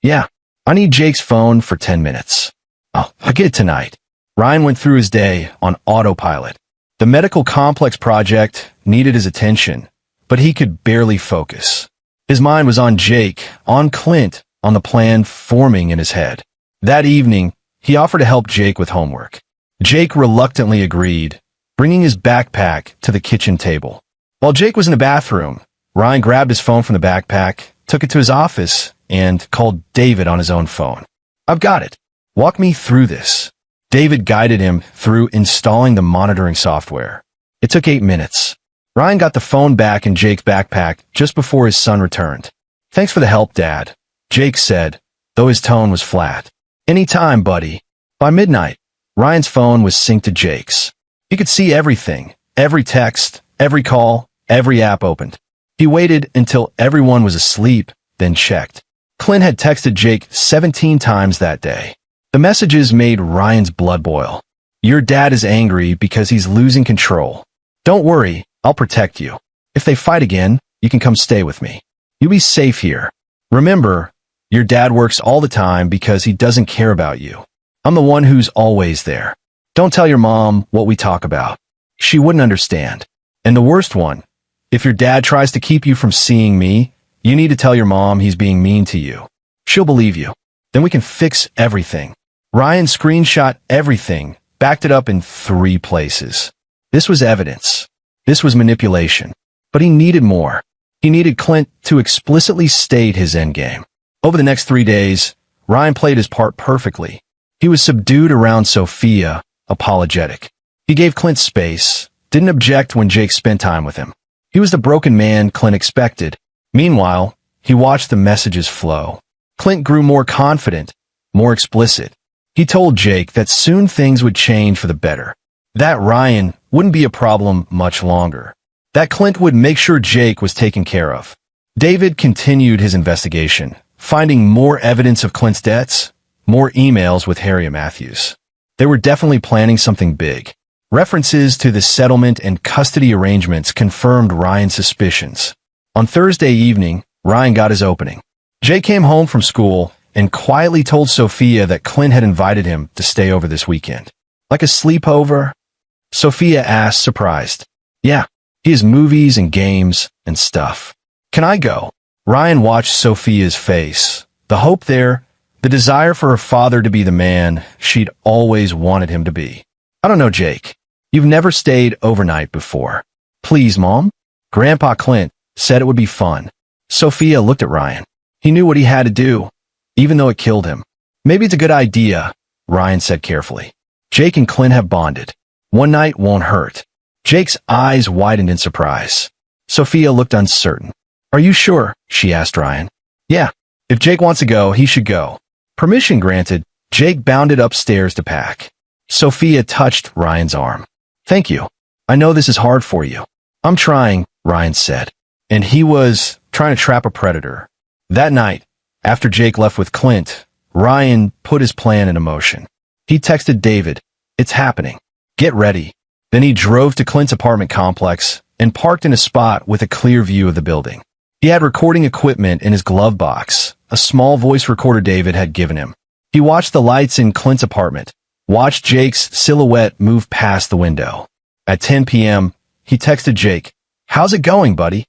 "Yeah, I need Jake's phone for 10 minutes. I'll get it tonight." Ryan went through his day on autopilot. The medical complex project needed his attention, but he could barely focus. His mind was on Jake, on Clint, on the plan forming in his head. That evening, he offered to help Jake with homework. Jake reluctantly agreed, bringing his backpack to the kitchen table. While Jake was in the bathroom, Ryan grabbed his phone from the backpack, took it to his office, and called David on his own phone. "I've got it. Walk me through this." David guided him through installing the monitoring software. It took 8 minutes. Ryan got the phone back in Jake's backpack just before his son returned. "Thanks for the help, Dad," Jake said, though his tone was flat. "Anytime, buddy." By midnight, Ryan's phone was synced to Jake's. He could see everything, every text, every call, every app opened. He waited until everyone was asleep, then checked. Clint had texted Jake 17 times that day. The messages made Ryan's blood boil. "Your dad is angry because he's losing control. Don't worry, I'll protect you. If they fight again, you can come stay with me. You'll be safe here. Remember, your dad works all the time because he doesn't care about you. I'm the one who's always there. Don't tell your mom what we talk about. She wouldn't understand. And the worst one, if your dad tries to keep you from seeing me, you need to tell your mom he's being mean to you. She'll believe you. Then we can fix everything." Ryan screenshot everything, backed it up in 3 places. This was evidence. This was manipulation. But he needed more. He needed Clint to explicitly state his endgame. Over the next 3 days, Ryan played his part perfectly. He was subdued around Sophia, apologetic. He gave Clint space, didn't object when Jake spent time with him. He was the broken man Clint expected. Meanwhile, he watched the messages flow. Clint grew more confident, more explicit. He told Jake that soon things would change for the better. That Ryan wouldn't be a problem much longer. That Clint would make sure Jake was taken care of. David continued his investigation, finding more evidence of Clint's debts, more emails with Harriet Matthews. They were definitely planning something big. References to the settlement and custody arrangements confirmed Ryan's suspicions. On Thursday evening, Ryan got his opening. Jake came home from school and quietly told Sophia that Clint had invited him to stay over this weekend. Like a sleepover? Sophia asked, surprised. Yeah, he has movies and games and stuff. Can I go? Ryan watched Sophia's face. The hope there, the desire for her father to be the man she'd always wanted him to be. I don't know, Jake. You've never stayed overnight before. Please, Mom? Grandpa Clint said it would be fun. Sophia looked at Ryan. He knew what he had to do, even though it killed him. Maybe it's a good idea, Ryan said carefully. Jake and Clint have bonded. One night won't hurt. Jake's eyes widened in surprise. Sophia looked uncertain. Are you sure? She asked Ryan. Yeah. If Jake wants to go, he should go. Permission granted, Jake bounded upstairs to pack. Sophia touched Ryan's arm. Thank you. I know this is hard for you. I'm trying, Ryan said. And he was trying to trap a predator. That night, after Jake left with Clint, Ryan put his plan into motion. He texted David, "It's happening. Get ready." Then he drove to Clint's apartment complex and parked in a spot with a clear view of the building. He had recording equipment in his glove box, a small voice recorder David had given him. He watched the lights in Clint's apartment, watched Jake's silhouette move past the window. At 10 p.m., he texted Jake, "How's it going, buddy?"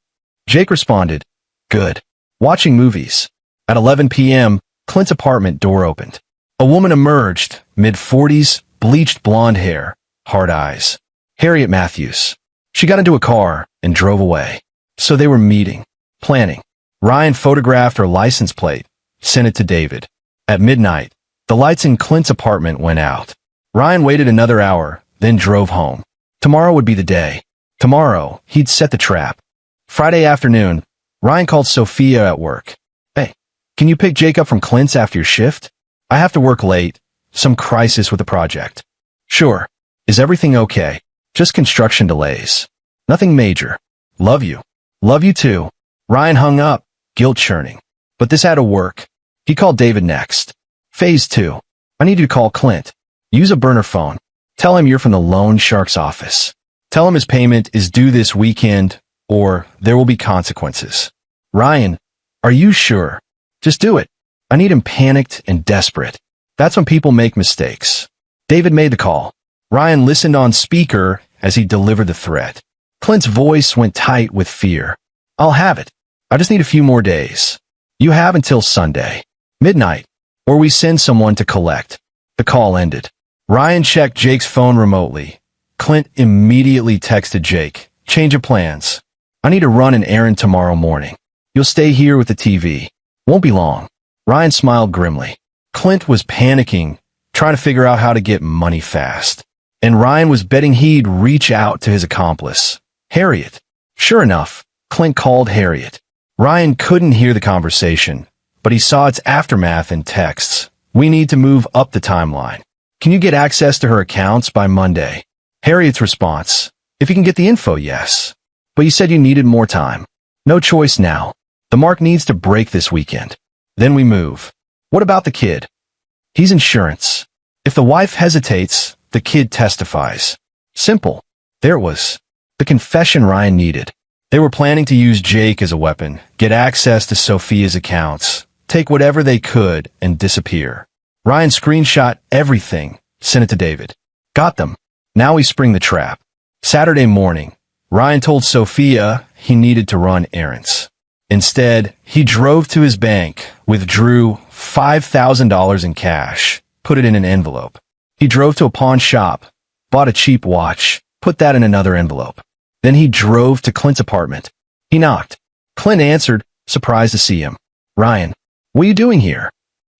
Jake responded, "Good. Watching movies." At 11 p.m., Clint's apartment door opened. A woman emerged, mid-40s, bleached blonde hair, hard eyes. Harriet Matthews. She got into a car and drove away. So they were meeting, planning. Ryan photographed her license plate, sent it to David. At midnight, the lights in Clint's apartment went out. Ryan waited another hour, then drove home. Tomorrow would be the day. Tomorrow, he'd set the trap. Friday afternoon, Ryan called Sophia at work. "Hey, can you pick Jake up from Clint's after your shift? I have to work late. Some crisis with the project." "Sure. Is everything okay?" "Just construction delays. Nothing major. Love you." "Love you too." Ryan hung up, guilt churning. But this had to work. He called David next. Phase 2. "I need you to call Clint. Use a burner phone. Tell him you're from the loan shark's office. Tell him his payment is due this weekend, or there will be consequences." "Ryan, are you sure?" "Just do it. I need him panicked and desperate. That's when people make mistakes." David made the call. Ryan listened on speaker as he delivered the threat. Clint's voice went tight with fear. "I'll have it. I just need a few more days. You have until Sunday, midnight, or we send someone to collect." The call ended. Ryan checked Jake's phone remotely. Clint immediately texted Jake, "Change of plans. I need to run an errand tomorrow morning. You'll stay here with the TV. Won't be long." Ryan smiled grimly. Clint was panicking, trying to figure out how to get money fast. And Ryan was betting he'd reach out to his accomplice, Harriet. Sure enough, Clint called Harriet. Ryan couldn't hear the conversation, but he saw its aftermath in texts. "We need to move up the timeline. Can you get access to her accounts by Monday?" Harriet's response, "If you can get the info, yes. But you said you needed more time." "No choice now. The mark needs to break this weekend. Then we move." "What about the kid?" "He's insurance. If the wife hesitates, the kid testifies." Simple. There it was. The confession Ryan needed. They were planning to use Jake as a weapon, get access to Sophia's accounts, take whatever they could, and disappear. Ryan screenshot everything, sent it to David. "Got them. Now we spring the trap." Saturday morning, Ryan told Sophia he needed to run errands. Instead, he drove to his bank, withdrew $5,000 in cash, put it in an envelope. He drove to a pawn shop, bought a cheap watch, put that in another envelope. Then he drove to Clint's apartment. He knocked. Clint answered, surprised to see him. "Ryan, what are you doing here?"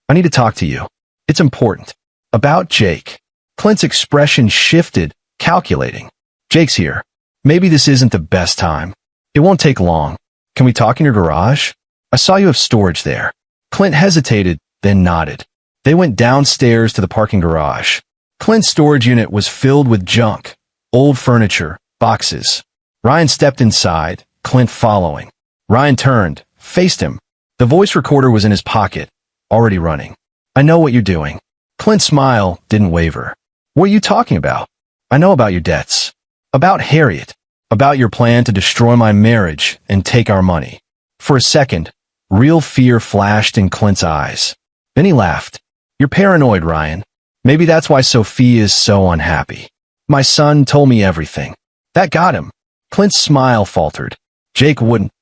I need to talk to you. It's important. About Jake. Clint's expression shifted, calculating. Jake's here. Maybe this isn't the best time. It won't take long. Can we talk in your garage? I saw you have storage there. Clint hesitated, then nodded. They went downstairs to the parking garage. Clint's storage unit was filled with junk, old furniture, boxes. Ryan stepped inside, Clint following. Ryan turned, faced him. The voice recorder was in his pocket, already running. I know what you're doing. Clint's smile didn't waver. What are you talking about? I know about your debts. About Harriet. About your plan to destroy my marriage and take our money. For a second, real fear flashed in Clint's eyes. Then he laughed. You're paranoid, Ryan. Maybe that's why Sophia is so unhappy. My son told me everything. That got him. Clint's smile faltered. Jake wouldn't.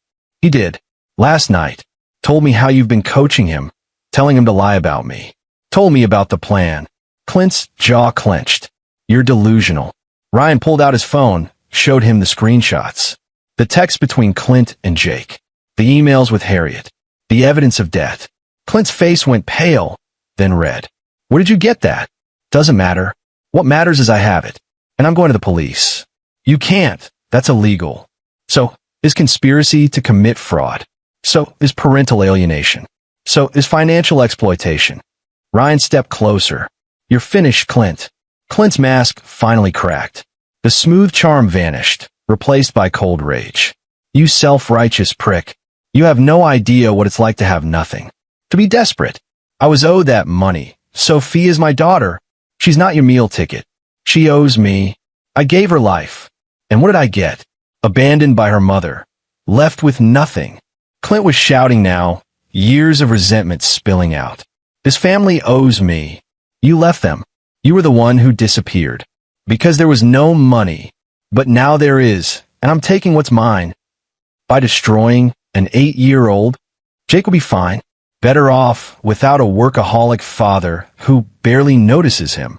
He did. Last night. Told me how you've been coaching him, telling him to lie about me. Told me about the plan. Clint's jaw clenched. You're delusional. Ryan pulled out his phone, showed him the screenshots. The text between Clint and Jake. The emails with Harriet. The evidence of death. Clint's face went pale, then red. Where did you get that? Doesn't matter. What matters is I have it. And I'm going to the police. You can't. That's illegal. So, is conspiracy to commit fraud. So, is parental alienation. So, is financial exploitation. Ryan stepped closer. You're finished, Clint. Clint's mask finally cracked. The smooth charm vanished, replaced by cold rage. You self-righteous prick. You have no idea what it's like to have nothing. To be desperate. I was owed that money. Sophia's my daughter. She's not your meal ticket. She owes me. I gave her life. And what did I get? Abandoned by her mother. Left with nothing. Clint was shouting now, years of resentment spilling out. This family owes me. You left them. You were the one who disappeared. Because there was no money. But now there is, and I'm taking what's mine. By destroying an 8-year-old, Jake will be fine. Better off without a workaholic father who barely notices him.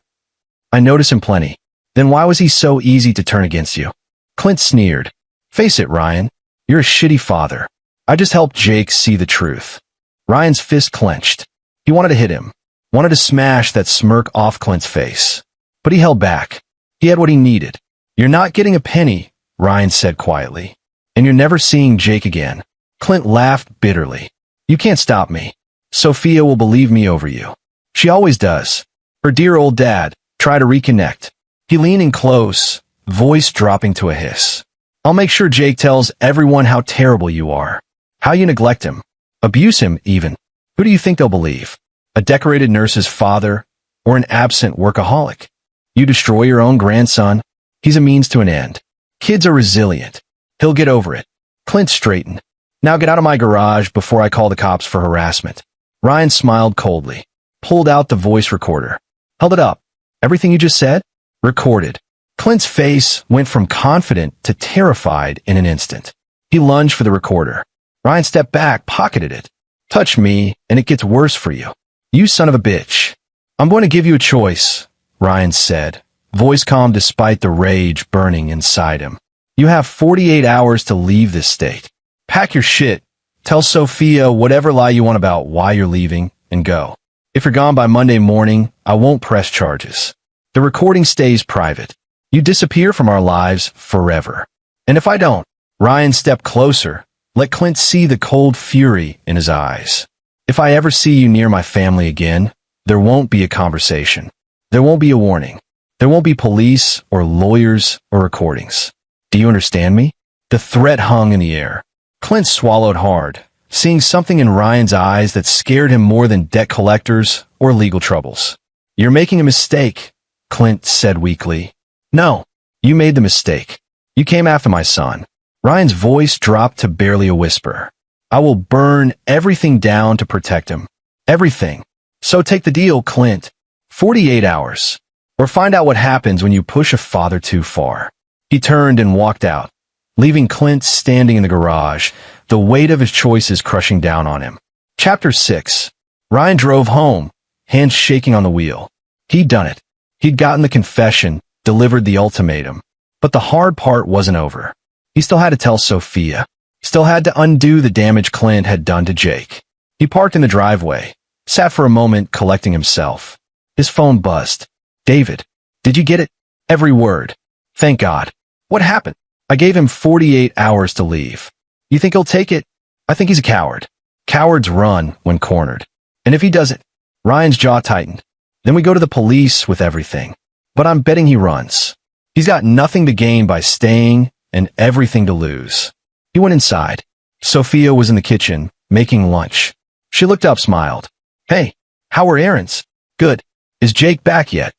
I notice him plenty. Then why was he so easy to turn against you? Clint sneered. Face it, Ryan. You're a shitty father. I just helped Jake see the truth. Ryan's fist clenched. He wanted to hit him. Wanted to smash that smirk off Clint's face. But he held back. He had what he needed. You're not getting a penny, Ryan said quietly. And you're never seeing Jake again. Clint laughed bitterly. You can't stop me. Sophia will believe me over you. She always does. Her dear old dad. Try to reconnect. He leaned in close, voice dropping to a hiss. I'll make sure Jake tells everyone how terrible you are. How you neglect him. Abuse him, even. Who do you think they'll believe? A decorated nurse's father, or an absent workaholic? You destroy your own grandson. He's a means to an end. Kids are resilient. He'll get over it. Clint straightened. Now get out of my garage before I call the cops for harassment. Ryan smiled coldly. Pulled out the voice recorder. Held it up. Everything you just said? Recorded. Clint's face went from confident to terrified in an instant. He lunged for the recorder. Ryan stepped back, pocketed it. Touch me, and it gets worse for you. You son of a bitch. I'm going to give you a choice, Ryan said, voice calm despite the rage burning inside him. You have 48 hours to leave this state. Pack your shit. Tell Sophia whatever lie you want about why you're leaving, and go. If you're gone by Monday morning, I won't press charges. The recording stays private. You disappear from our lives forever. And if I don't, Ryan stepped closer. Let Clint see the cold fury in his eyes. If I ever see you near my family again, there won't be a conversation. There won't be a warning. There won't be police or lawyers or recordings. Do you understand me? The threat hung in the air. Clint swallowed hard, seeing something in Ryan's eyes that scared him more than debt collectors or legal troubles. You're making a mistake, Clint said weakly. No, you made the mistake. You came after my son. Ryan's voice dropped to barely a whisper. I will burn everything down to protect him. Everything. So take the deal, Clint. 48 hours. Or find out what happens when you push a father too far. He turned and walked out, leaving Clint standing in the garage, the weight of his choices crushing down on him. Chapter 6. Ryan drove home, hands shaking on the wheel. He'd done it. He'd gotten the confession, delivered the ultimatum. But the hard part wasn't over. He still had to tell Sophia. Still had to undo the damage Clint had done to Jake. He parked in the driveway, sat for a moment collecting himself. His phone buzzed. David, did you get it? Every word. Thank God. What happened? I gave him 48 hours to leave. You think he'll take it? I think he's a coward. Cowards run when cornered. And if he doesn't, Ryan's jaw tightened. Then we go to the police with everything. But I'm betting he runs. He's got nothing to gain by staying and everything to lose. He went inside. Sophia was in the kitchen, making lunch. She looked up, smiled. Hey, how are errands? Good. Is Jake back yet?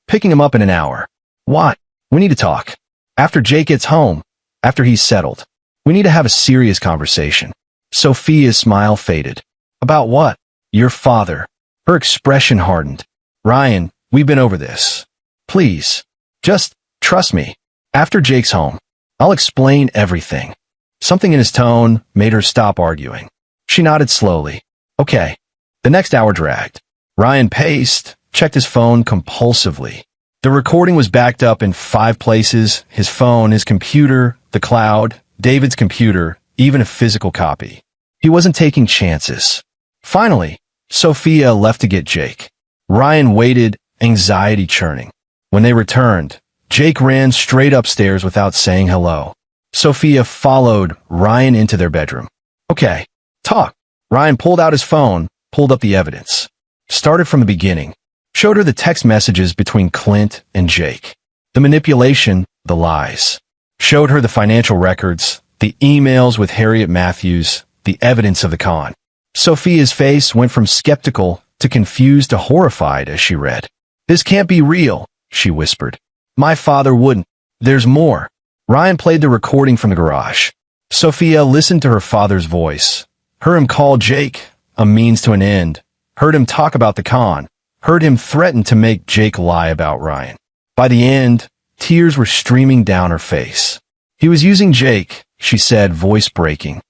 Picking him up in an hour. What? We need to talk. After Jake gets home, after he's settled. We need to have a serious conversation. Sophia's smile faded. About what? Your father. Her expression hardened. Ryan, we've been over this. Please. Just trust me. After Jake's home, I'll explain everything. Something in his tone made her stop arguing. She nodded slowly. Okay. The next hour dragged. Ryan paced, checked his phone compulsively. The recording was backed up in 5 places: his phone, his computer, the cloud, David's computer, even a physical copy. He wasn't taking chances. Finally, Sophia left to get Jake. Ryan waited, anxiety churning. When they returned, Jake ran straight upstairs without saying hello. Sophia followed Ryan into their bedroom. Okay, talk. Ryan pulled out his phone, pulled up the evidence. Started from the beginning. Showed her the text messages between Clint and Jake. The manipulation, the lies. Showed her the financial records, the emails with Harriet Matthews, the evidence of the con. Sophia's face went from skeptical to confused to horrified as she read. This can't be real, she whispered. My father wouldn't. There's more. Ryan played the recording from the garage. Sophia listened to her father's voice. Heard him call Jake a means to an end. Heard him talk about the con. Heard him threaten to make Jake lie about Ryan. By the end, tears were streaming down her face. He was using Jake, she said, voice breaking.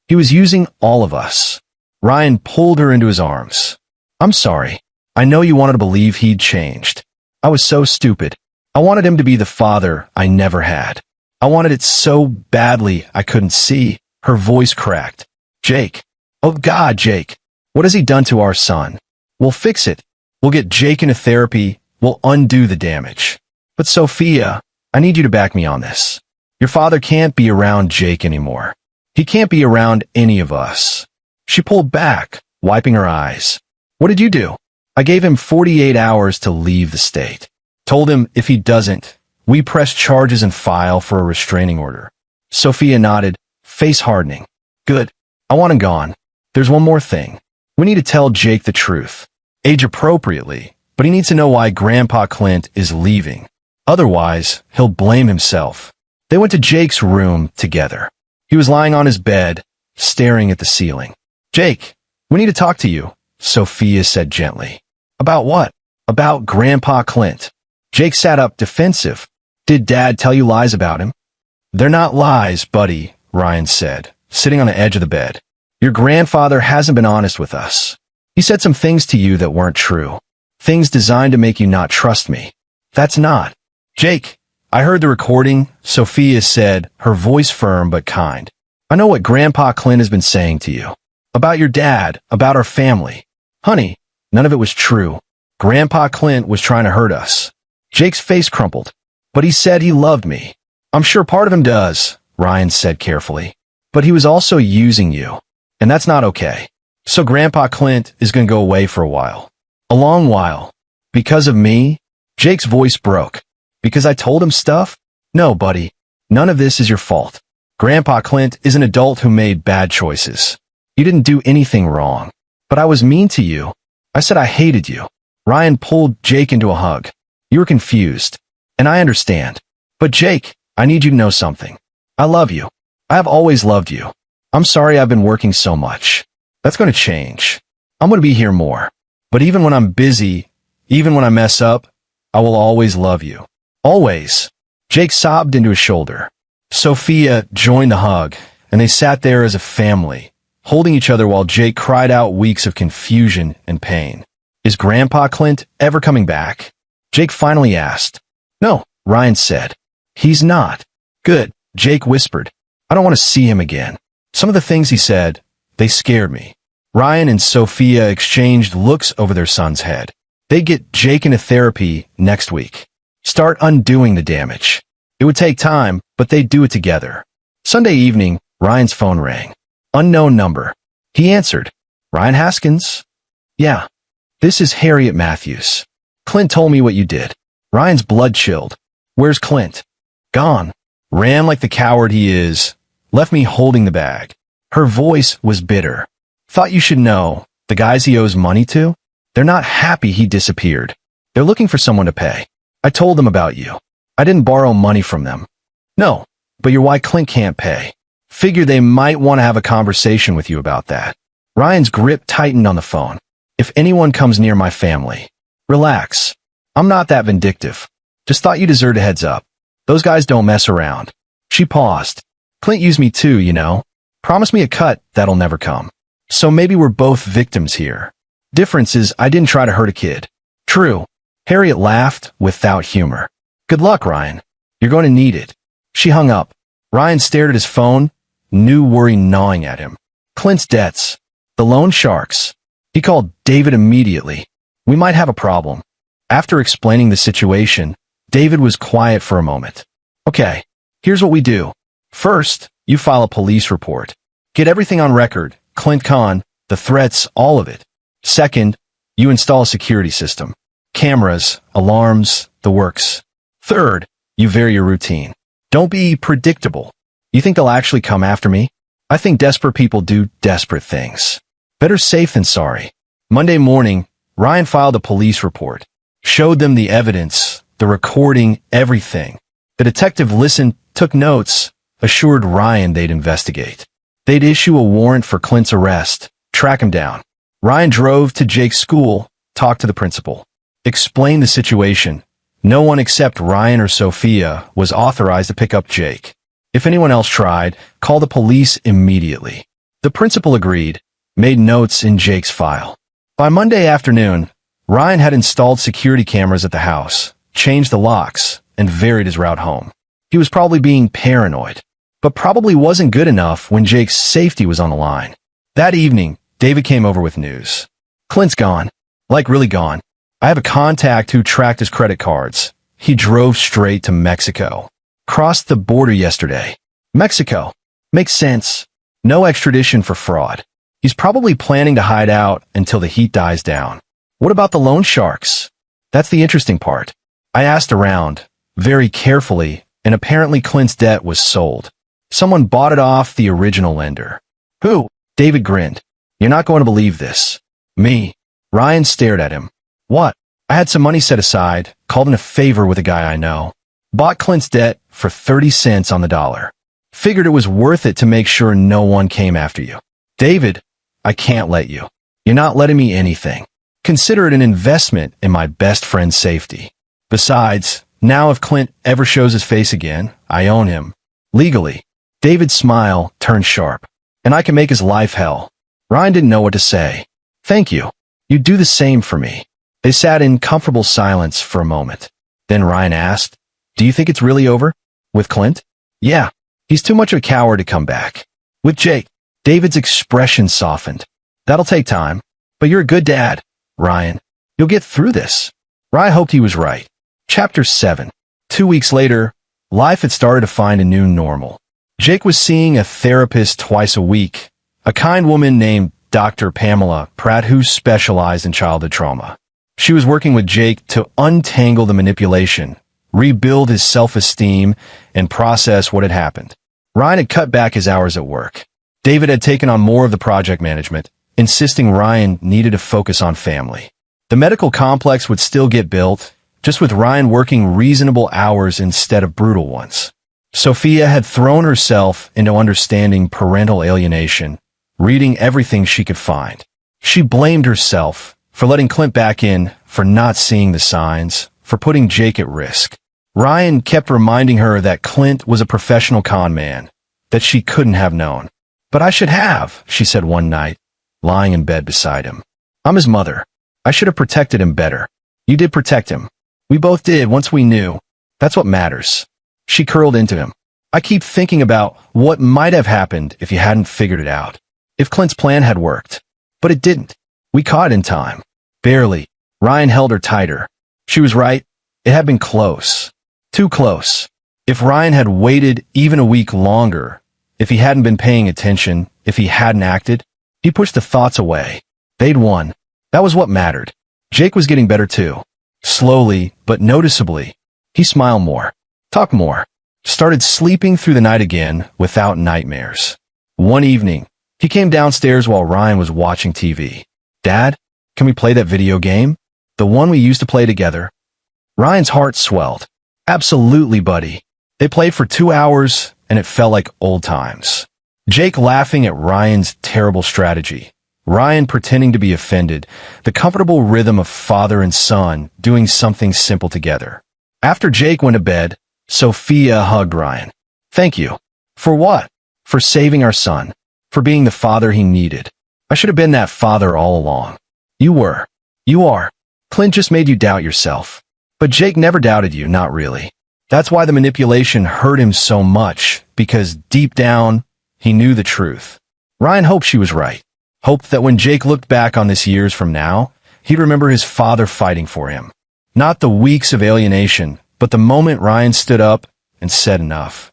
He was using all of us. Ryan pulled her into his arms. I'm sorry. I know you wanted to believe he'd changed. I was so stupid. I wanted him to be the father I never had. I wanted it so badly I couldn't see. Her voice cracked. Jake. Oh God, Jake. What has he done to our son? We'll fix it. We'll get Jake into therapy. We'll undo the damage. But Sophia, I need you to back me on this. Your father can't be around Jake anymore. He can't be around any of us. She pulled back, wiping her eyes. What did you do? I gave him 48 hours to leave the state. Told him if he doesn't, we press charges and file for a restraining order. Sophia nodded, face hardening. Good. I want him gone. There's one more thing. We need to tell Jake the truth. Age appropriately, but he needs to know why Grandpa Clint is leaving. Otherwise, he'll blame himself. They went to Jake's room together. He was lying on his bed, staring at the ceiling. Jake, we need to talk to you, Sophia said gently. About what? About Grandpa Clint. Jake sat up, defensive. Did Dad tell you lies about him? They're not lies, buddy, Ryan said, sitting on the edge of the bed. Your grandfather hasn't been honest with us. He said some things to you that weren't true. Things designed to make you not trust me. That's not. Jake, I heard the recording, Sophia said, her voice firm but kind. I know what Grandpa Clint has been saying to you. About your dad, about our family. Honey, none of it was true. Grandpa Clint was trying to hurt us. Jake's face crumpled. But he said he loved me. I'm sure part of him does, Ryan said carefully. But he was also using you. And that's not okay. So Grandpa Clint is going to go away for a while. A long while. Because of me? Jake's voice broke. Because I told him stuff? No, buddy. None of this is your fault. Grandpa Clint is an adult who made bad choices. You didn't do anything wrong. But I was mean to you. I said I hated you. Ryan pulled Jake into a hug. You were confused. And I understand. But Jake, I need you to know something. I love you. I have always loved you. I'm sorry I've been working so much. That's going to change. I'm going to be here more. But even when I'm busy, even when I mess up, I will always love you. Always. Jake sobbed into his shoulder. Sophia joined the hug, and they sat there as a family, holding each other while Jake cried out weeks of confusion and pain. Is Grandpa Clint ever coming back? Jake finally asked. No, Ryan said. He's not. Good, Jake whispered. I don't want to see him again. Some of the things he said, they scared me. Ryan and Sophia exchanged looks over their son's head. They'd get Jake into therapy next week. Start undoing the damage. It would take time, but they'd do it together. Sunday evening, Ryan's phone rang. Unknown number. He answered. Ryan Haskins? Yeah. This is Harriet Matthews. Clint told me what you did. Ryan's blood chilled. Where's Clint? Gone. Ran like the coward he is. Left me holding the bag. Her voice was bitter. Thought you should know, the guys he owes money to? They're not happy he disappeared. They're looking for someone to pay. I told them about you. I didn't borrow money from them. No, but you're why Clint can't pay. Figure they might want to have a conversation with you about that. Ryan's grip tightened on the phone. If anyone comes near my family, relax. I'm not that vindictive. Just thought you deserved a heads up. Those guys don't mess around. She paused. Clint used me too, you know. Promised me a cut that'll never come. So maybe we're both victims here. Difference is I didn't try to hurt a kid. True. Harriet laughed without humor. Good luck, Ryan. You're going to need it. She hung up. Ryan stared at his phone, new worry gnawing at him. Clint's debts. The loan sharks. He called David immediately. We might have a problem. After explaining the situation, David was quiet for a moment. Okay, here's what we do. First, you file a police report. Get everything on record. Clint Kahn, the threats, all of it. Second, you install a security system. Cameras, alarms, the works. Third, you vary your routine. Don't be predictable. You think they'll actually come after me? I think desperate people do desperate things. Better safe than sorry. Monday morning, Ryan filed a police report. Showed them the evidence, the recording, everything. The detective listened, took notes, assured Ryan they'd investigate. They'd issue a warrant for Clint's arrest, track him down. Ryan drove to Jake's school, talked to the principal. Explained the situation. No one except Ryan or Sophia was authorized to pick up Jake. If anyone else tried, call the police immediately. The principal agreed, made notes in Jake's file. By Monday afternoon, Ryan had installed security cameras at the house, changed the locks, and varied his route home. He was probably being paranoid, but probably wasn't good enough when Jake's safety was on the line. That evening, David came over with news. Clint's gone. Like really gone. I have a contact who tracked his credit cards. He drove straight to Mexico. Crossed the border yesterday. Mexico. Makes sense. No extradition for fraud. He's probably planning to hide out until the heat dies down. What about the loan sharks? That's the interesting part. I asked around, very carefully, and apparently Clint's debt was sold. Someone bought it off the original lender. Who? David grinned. You're not going to believe this. Me. Ryan stared at him. What? I had some money set aside, called in a favor with a guy I know. Bought Clint's debt for 30 cents on the dollar. Figured it was worth it to make sure no one came after you. David, I can't let you. You're not letting me anything. Consider it an investment in my best friend's safety. Besides, now if Clint ever shows his face again, I own him. Legally. David's smile turned sharp. And I can make his life hell. Ryan didn't know what to say. Thank you. You do the same for me. They sat in comfortable silence for a moment. Then Ryan asked, do you think it's really over? With Clint? Yeah. He's too much of a coward to come back. With Jake, David's expression softened. That'll take time. But you're a good dad, Ryan. You'll get through this. Ryan hoped he was right. Chapter 7. 2 weeks later, life had started to find a new normal. Jake was seeing a therapist twice a week, a kind woman named Dr. Pamela Pratt who specialized in childhood trauma. She was working with Jake to untangle the manipulation, rebuild his self-esteem, and process what had happened. Ryan had cut back his hours at work. David had taken on more of the project management, insisting Ryan needed to focus on family. The medical complex would still get built, just with Ryan working reasonable hours instead of brutal ones. Sophia had thrown herself into understanding parental alienation, reading everything she could find. She blamed herself for letting Clint back in, for not seeing the signs, for putting Jake at risk. Ryan kept reminding her that Clint was a professional con man, that she couldn't have known. But I should have, she said one night, lying in bed beside him. I'm his mother. I should have protected him better. You did protect him. We both did once we knew. That's what matters. She curled into him. I keep thinking about what might have happened if you hadn't figured it out. If Clint's plan had worked. But it didn't. We caught in time. Barely. Ryan held her tighter. She was right. It had been close. Too close. If Ryan had waited even a week longer, if he hadn't been paying attention, if he hadn't acted, he pushed the thoughts away. They'd won. That was what mattered. Jake was getting better too. Slowly, but noticeably. He smiled more. Talked more. Started sleeping through the night again without nightmares. One evening, he came downstairs while Ryan was watching TV. "Dad, can we play that video game? The one we used to play together?" Ryan's heart swelled. "Absolutely, buddy." They played for 2 hours, and it felt like old times. Jake laughing at Ryan's terrible strategy. Ryan pretending to be offended. The comfortable rhythm of father and son doing something simple together. After Jake went to bed, Sophia hugged Ryan. "Thank you." "For what?" "For saving our son. For being the father he needed. I should have been that father all along." "You were. You are. Clint just made you doubt yourself." "But Jake never doubted you, not really." That's why the manipulation hurt him so much, because deep down, he knew the truth. Ryan hoped she was right. Hoped that when Jake looked back on this years from now, he'd remember his father fighting for him. Not the weeks of alienation, but the moment Ryan stood up and said enough.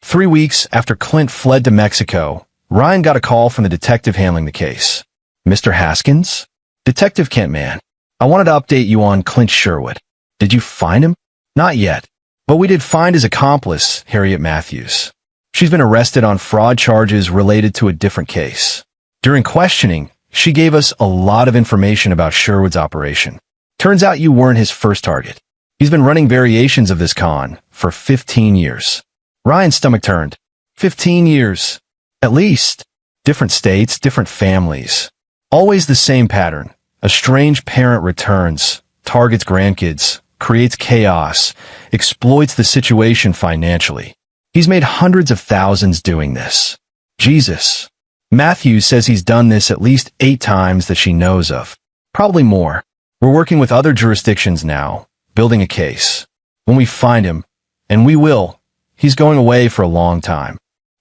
3 weeks after Clint fled to Mexico, Ryan got a call from the detective handling the case. "Mr. Haskins?" "Detective Kentman, I wanted to update you on Clint Sherwood." "Did you find him?" "Not yet. But we did find his accomplice, Harriet Matthews. She's been arrested on fraud charges related to a different case. During questioning, she gave us a lot of information about Sherwood's operation. Turns out you weren't his first target. He's been running variations of this con for 15 years. Ryan's stomach turned. 15 years. At least. Different states, different families. Always the same pattern. A strange parent returns, targets grandkids, creates chaos, exploits the situation financially. He's made hundreds of thousands doing this. Jesus. Matthews says he's done this at least 8 times that she knows of. Probably more. We're working with other jurisdictions now, building a case. When we find him, and we will, he's going away for a long time.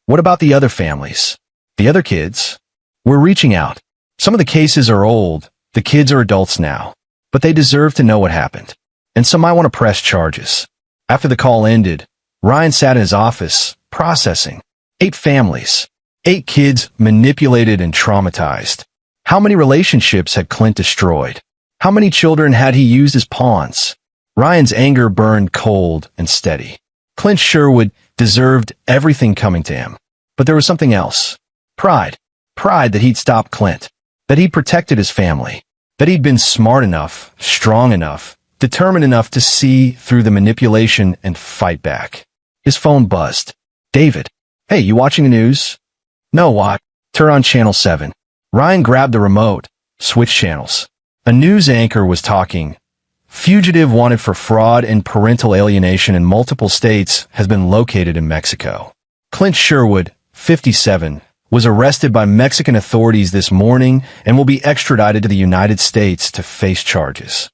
What about the other families? The other kids? We're reaching out. Some of the cases are old, the kids are adults now, but they deserve to know what happened. And some might want to press charges. After the call ended, Ryan sat in his office, processing. 8 families. 8 kids manipulated and traumatized. How many relationships had Clint destroyed? How many children had he used as pawns? Ryan's anger burned cold and steady. Clint Sherwood deserved everything coming to him. But there was something else. Pride. Pride that he'd stopped Clint. That he'd protected his family. That he'd been smart enough, strong enough, determined enough to see through the manipulation and fight back. His phone buzzed. "David. Hey, you watching the news?" "No, what?" "Turn on channel 7. Ryan grabbed the remote, switched channels. A news anchor was talking. "Fugitive wanted for fraud and parental alienation in multiple states has been located in Mexico. Clint Sherwood, 57, was arrested by Mexican authorities this morning and will be extradited to the United States to face charges."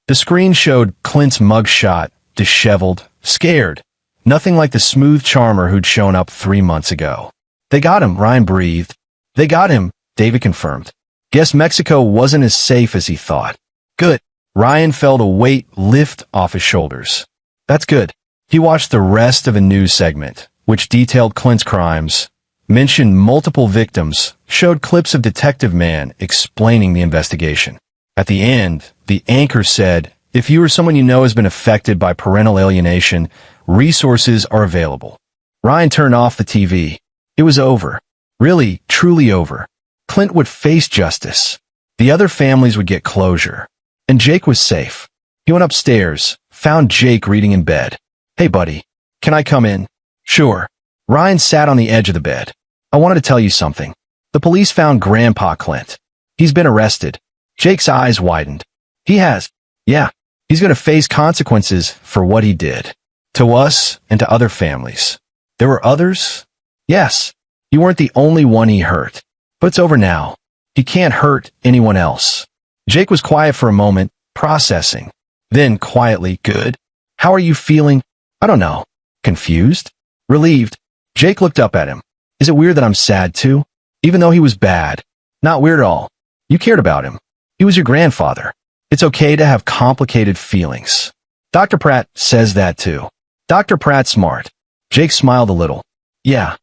The screen showed Clint's mugshot, disheveled, scared. Nothing like the smooth charmer who'd shown up 3 months ago. "They got him," Ryan breathed. "They got him," David confirmed. Guess Mexico wasn't as safe as he thought. "Good." Ryan felt a weight lift off his shoulders. "That's good." He watched the rest of a news segment, which detailed Clint's crimes, mentioned multiple victims, showed clips of Detective Man explaining the investigation. At the end, the anchor said, "If you or someone you know has been affected by parental alienation, resources are available." Ryan turned off the TV. It was over. Really, truly over. Clint would face justice. The other families would get closure. And Jake was safe. He went upstairs, found Jake reading in bed. "Hey, buddy. Can I come in?" "Sure." Ryan sat on the edge of the bed. "I wanted to tell you something. The police found Grandpa Clint. He's been arrested." Jake's eyes widened. "He has?" "Yeah. He's going to face consequences for what he did. To us and to other families." "There were others?" "Yes. You weren't the only one he hurt. But it's over now. He can't hurt anyone else." Jake was quiet for a moment, processing. Then, quietly, "Good. How are you feeling?" "I don't know." "Confused?" "Relieved." Jake looked up at him. "Is it weird that I'm sad too? Even though he was bad?" "Not weird at all. You cared about him. He was your grandfather. It's okay to have complicated feelings. Dr. Pratt says that too. Dr. Pratt's smart. Jake smiled a little. Yeah.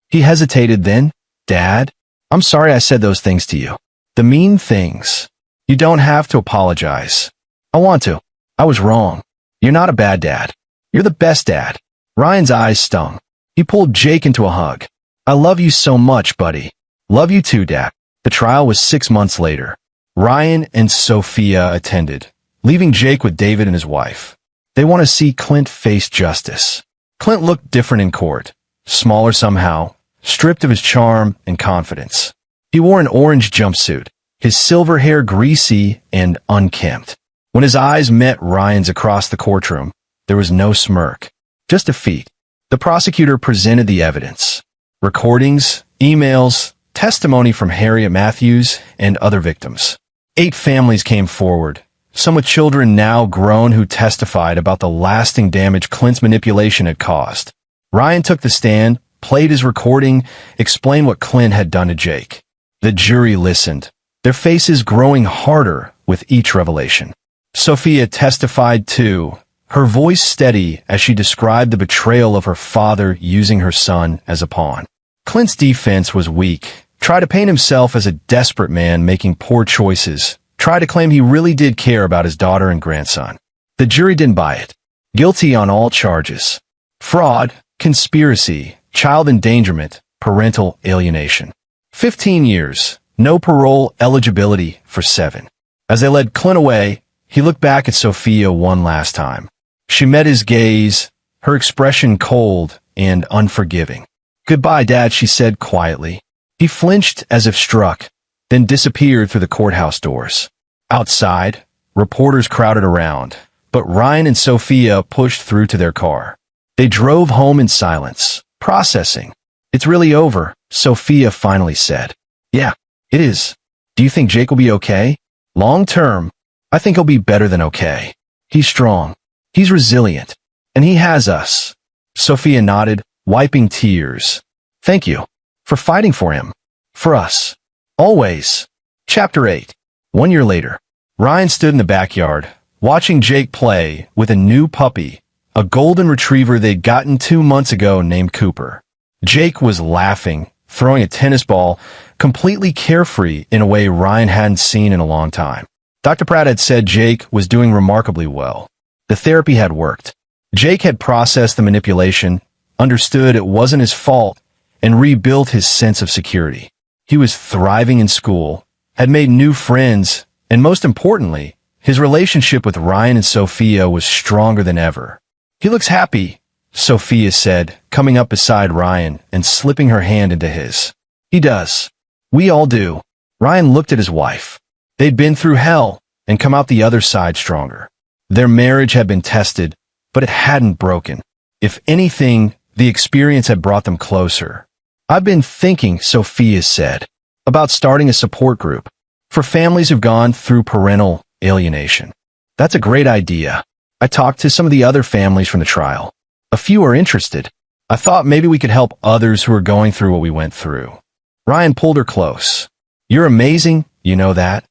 He hesitated then. Dad? I'm sorry I said those things to you. The mean things. You don't have to apologize. I want to. I was wrong. You're not a bad dad. You're the best dad. Ryan's eyes stung. He pulled Jake into a hug. I love you so much, buddy. Love you too, Dad. The trial was 6 months later. Ryan and Sophia attended, leaving Jake with David and his wife. They want to see Clint face justice. Clint looked different in court, smaller somehow, stripped of his charm and confidence. He wore an orange jumpsuit, his silver hair greasy and unkempt. When his eyes met Ryan's across the courtroom, there was no smirk, just defeat. The prosecutor presented the evidence. Recordings, emails, testimony from Harriet Matthews and other victims. 8 families came forward, some with children now grown who testified about the lasting damage Clint's manipulation had caused. Ryan took the stand, played his recording, explained what Clint had done to Jake. The jury listened, their faces growing harder with each revelation. Sophia testified too, her voice steady as she described the betrayal of her father using her son as a pawn. Clint's defense was weak, tried to paint himself as a desperate man making poor choices, tried to claim he really did care about his daughter and grandson. The jury didn't buy it. Guilty on all charges. Fraud, conspiracy, child endangerment, parental alienation. 15 years, no parole eligibility for 7. As they led Clint away, he looked back at Sophia one last time. She met his gaze, her expression cold and unforgiving. Goodbye, Dad, she said quietly. He flinched as if struck, then disappeared through the courthouse doors. Outside, reporters crowded around, but Ryan and Sophia pushed through to their car. They drove home in silence, processing. It's really over, Sophia finally said. Yeah, it is. Do you think Jake will be okay? Long term, I think he'll be better than okay. He's strong. He's resilient. And he has us. Sophia nodded, wiping tears. Thank you. For fighting for him. For us. Always. Chapter 8. 1 year later, Ryan stood in the backyard, watching Jake play with a new puppy, a golden retriever they'd gotten 2 months ago named Cooper. Jake was laughing, throwing a tennis ball, completely carefree in a way Ryan hadn't seen in a long time. Dr. Pratt had said Jake was doing remarkably well. The therapy had worked. Jake had processed the manipulation, understood it wasn't his fault, and rebuilt his sense of security. He was thriving in school, had made new friends, and most importantly, his relationship with Ryan and Sophia was stronger than ever. He looks happy, Sophia said, coming up beside Ryan and slipping her hand into his. He does. We all do. Ryan looked at his wife. They'd been through hell and come out the other side stronger. Their marriage had been tested, but it hadn't broken. If anything, the experience had brought them closer. I've been thinking, Sophia said, about starting a support group for families who've gone through parental alienation. That's a great idea. I talked to some of the other families from the trial. A few are interested. I thought maybe we could help others who are going through what we went through. Ryan pulled her close. You're amazing, you know that.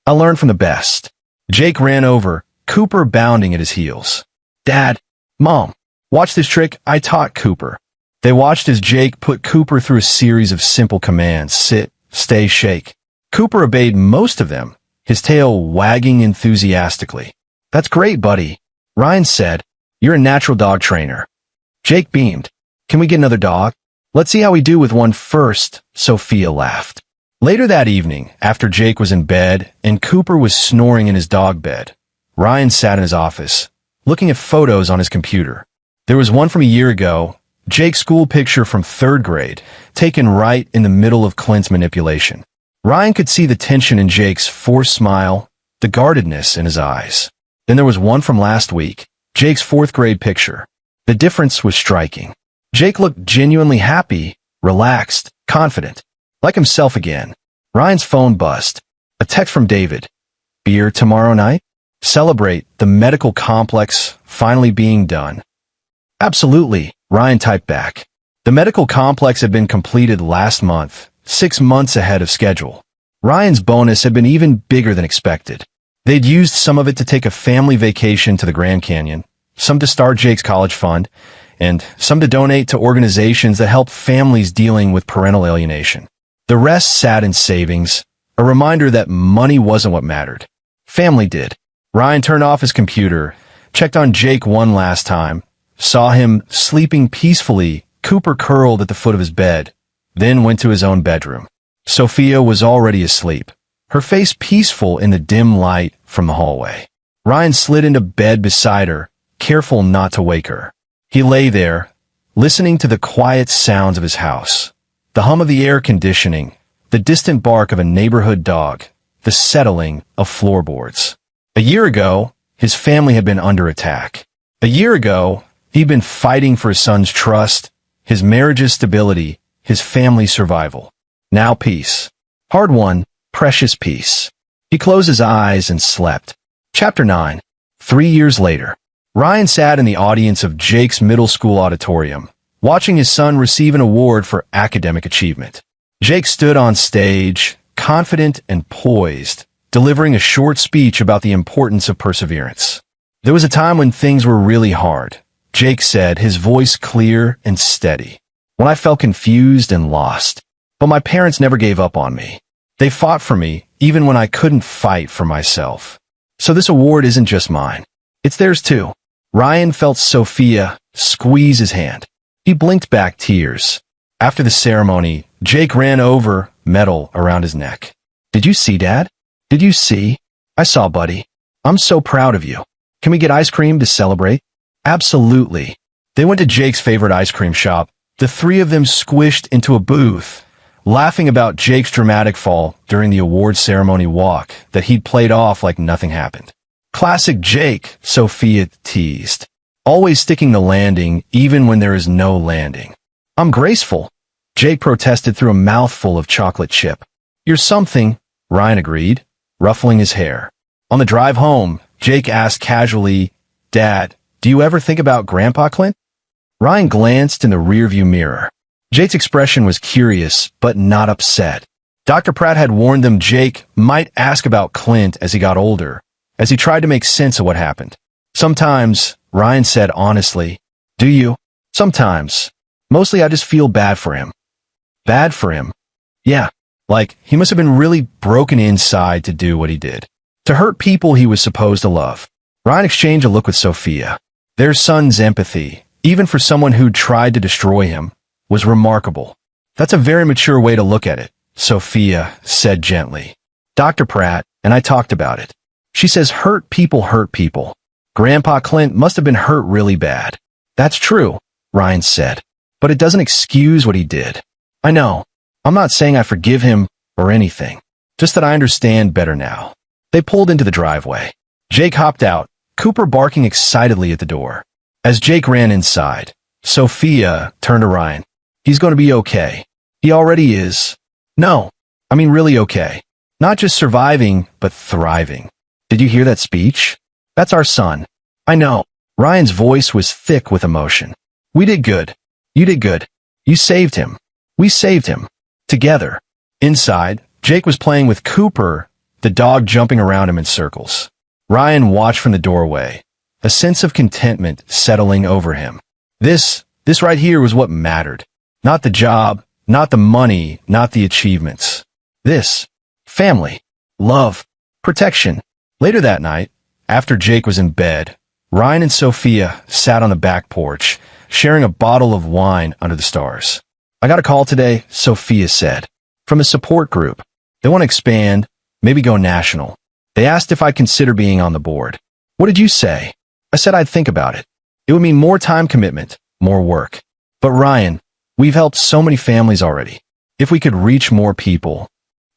I learned from the best. Jake ran over, Cooper bounding at his heels. Dad, Mom, watch this trick I taught Cooper. They watched as Jake put Cooper through a series of simple commands: sit, stay, shake. Cooper obeyed most of them, his tail wagging enthusiastically. That's great, buddy. Ryan said, you're a natural dog trainer. Jake beamed. Can we get another dog? Let's see how we do with one first, Sophia laughed. Later that evening, after Jake was in bed and Cooper was snoring in his dog bed, Ryan sat in his office, looking at photos on his computer. There was one from a year ago, Jake's school picture from 3rd grade, taken right in the middle of Clint's manipulation. Ryan could see the tension in Jake's forced smile, the guardedness in his eyes. Then there was one from last week, Jake's 4th grade picture. The difference was striking. Jake looked genuinely happy, relaxed, confident, like himself again. Ryan's phone buzzed. A text from David. Beer tomorrow night? Celebrate the medical complex finally being done. Absolutely, Ryan typed back. The medical complex had been completed last month, 6 months ahead of schedule. Ryan's bonus had been even bigger than expected. They'd used some of it to take a family vacation to the Grand Canyon, some to start Jake's college fund, and some to donate to organizations that help families dealing with parental alienation. The rest sat in savings, a reminder that money wasn't what mattered. Family did. Ryan turned off his computer, checked on Jake one last time, saw him sleeping peacefully, Cooper curled at the foot of his bed, then went to his own bedroom. Sophia was already asleep, her face peaceful in the dim light from the hallway. Ryan slid into bed beside her, careful not to wake her. He lay there, listening to the quiet sounds of his house, the hum of the air conditioning, the distant bark of a neighborhood dog, the settling of floorboards. A year ago, his family had been under attack. A year ago, he'd been fighting for his son's trust, his marriage's stability, his family's survival. Now peace. Hard-won, precious peace. He closed his eyes and slept. Chapter 9. 3 years later. Ryan sat in the audience of Jake's middle school auditorium, watching his son receive an award for academic achievement. Jake stood on stage, confident and poised, delivering a short speech about the importance of perseverance. There was a time when things were really hard, Jake said, his voice clear and steady, when I felt confused and lost. But my parents never gave up on me. They fought for me, even when I couldn't fight for myself. So this award isn't just mine. It's theirs too. Ryan felt Sophia squeeze his hand. He blinked back tears. After the ceremony, Jake ran over, medal around his neck. Did you see, Dad? Did you see? I saw, buddy. I'm so proud of you. Can we get ice cream to celebrate? Absolutely. They went to Jake's favorite ice cream shop. The three of them squished into a booth, laughing about Jake's dramatic fall during the award ceremony walk that he'd played off like nothing happened. Classic Jake, Sophia teased. Always sticking the landing even when there is no landing. I'm graceful, Jake protested through a mouthful of chocolate chip. You're something, Ryan agreed, ruffling his hair. On the drive home, Jake asked casually, Dad, do you ever think about Grandpa Clint? Ryan glanced in the rearview mirror. Jake's expression was curious, but not upset. Dr. Pratt had warned them Jake might ask about Clint as he got older, as he tried to make sense of what happened. Sometimes, Ryan said honestly. Do you? Sometimes. Mostly I just feel bad for him. Bad for him? Yeah. Like, he must have been really broken inside to do what he did. To hurt people he was supposed to love. Ryan exchanged a look with Sophia. Their son's empathy, even for someone who'd tried to destroy him, was remarkable. That's a very mature way to look at it, Sophia said gently. Dr. Pratt and I talked about it. She says hurt people hurt people. Grandpa Clint must have been hurt really bad. That's true, Ryan said. But it doesn't excuse what he did. I know. I'm not saying I forgive him or anything. Just that I understand better now. They pulled into the driveway. Jake hopped out, Cooper barking excitedly at the door. As Jake ran inside, Sophia turned to Ryan. He's going to be okay. He already is. No, I mean really okay. Not just surviving, but thriving. Did you hear that speech? That's our son. I know. Ryan's voice was thick with emotion. We did good. You did good. You saved him. We saved him. Together. Inside, Jake was playing with Cooper, the dog jumping around him in circles. Ryan watched from the doorway, a sense of contentment settling over him. This right here was what mattered. Not the job, not the money, not the achievements. This. Family. Love. Protection. Later that night, after Jake was in bed, Ryan and Sophia sat on the back porch, sharing a bottle of wine under the stars. I got a call today, Sophia said, from a support group. They want to expand, maybe go national. They asked if I'd consider being on the board. What did you say? I said I'd think about it. It would mean more time commitment, more work. But Ryan, we've helped so many families already. If we could reach more people,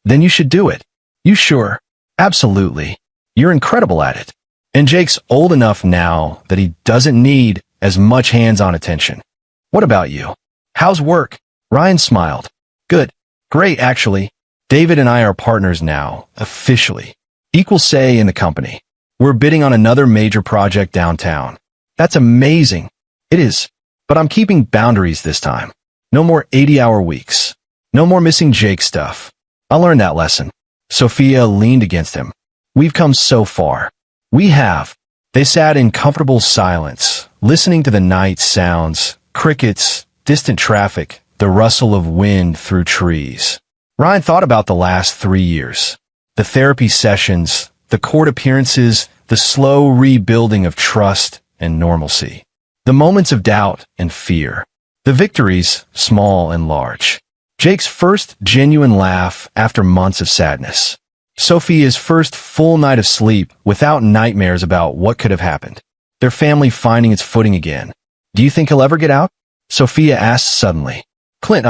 then you should do it. You sure? Absolutely. You're incredible at it. And Jake's old enough now that he doesn't need as much hands-on attention. What about you? How's work? Ryan smiled. Good. Great, actually. David and I are partners now, officially. Equal say in the company. We're bidding on another major project downtown. That's amazing. It is. But I'm keeping boundaries this time. No more 80-hour weeks. No more missing Jake stuff. I learned that lesson. Sophia leaned against him. We've come so far. We have. They sat in comfortable silence, listening to the night sounds, crickets, distant traffic, the rustle of wind through trees. Ryan thought about the last 3 years. The therapy sessions, the court appearances, the slow rebuilding of trust and normalcy. The moments of doubt and fear. The victories, small and large. Jake's first genuine laugh after months of sadness. Sophia's first full night of sleep without nightmares about what could have happened. Their family finding its footing again. Do you think he'll ever get out? Sophia asked suddenly. Clint,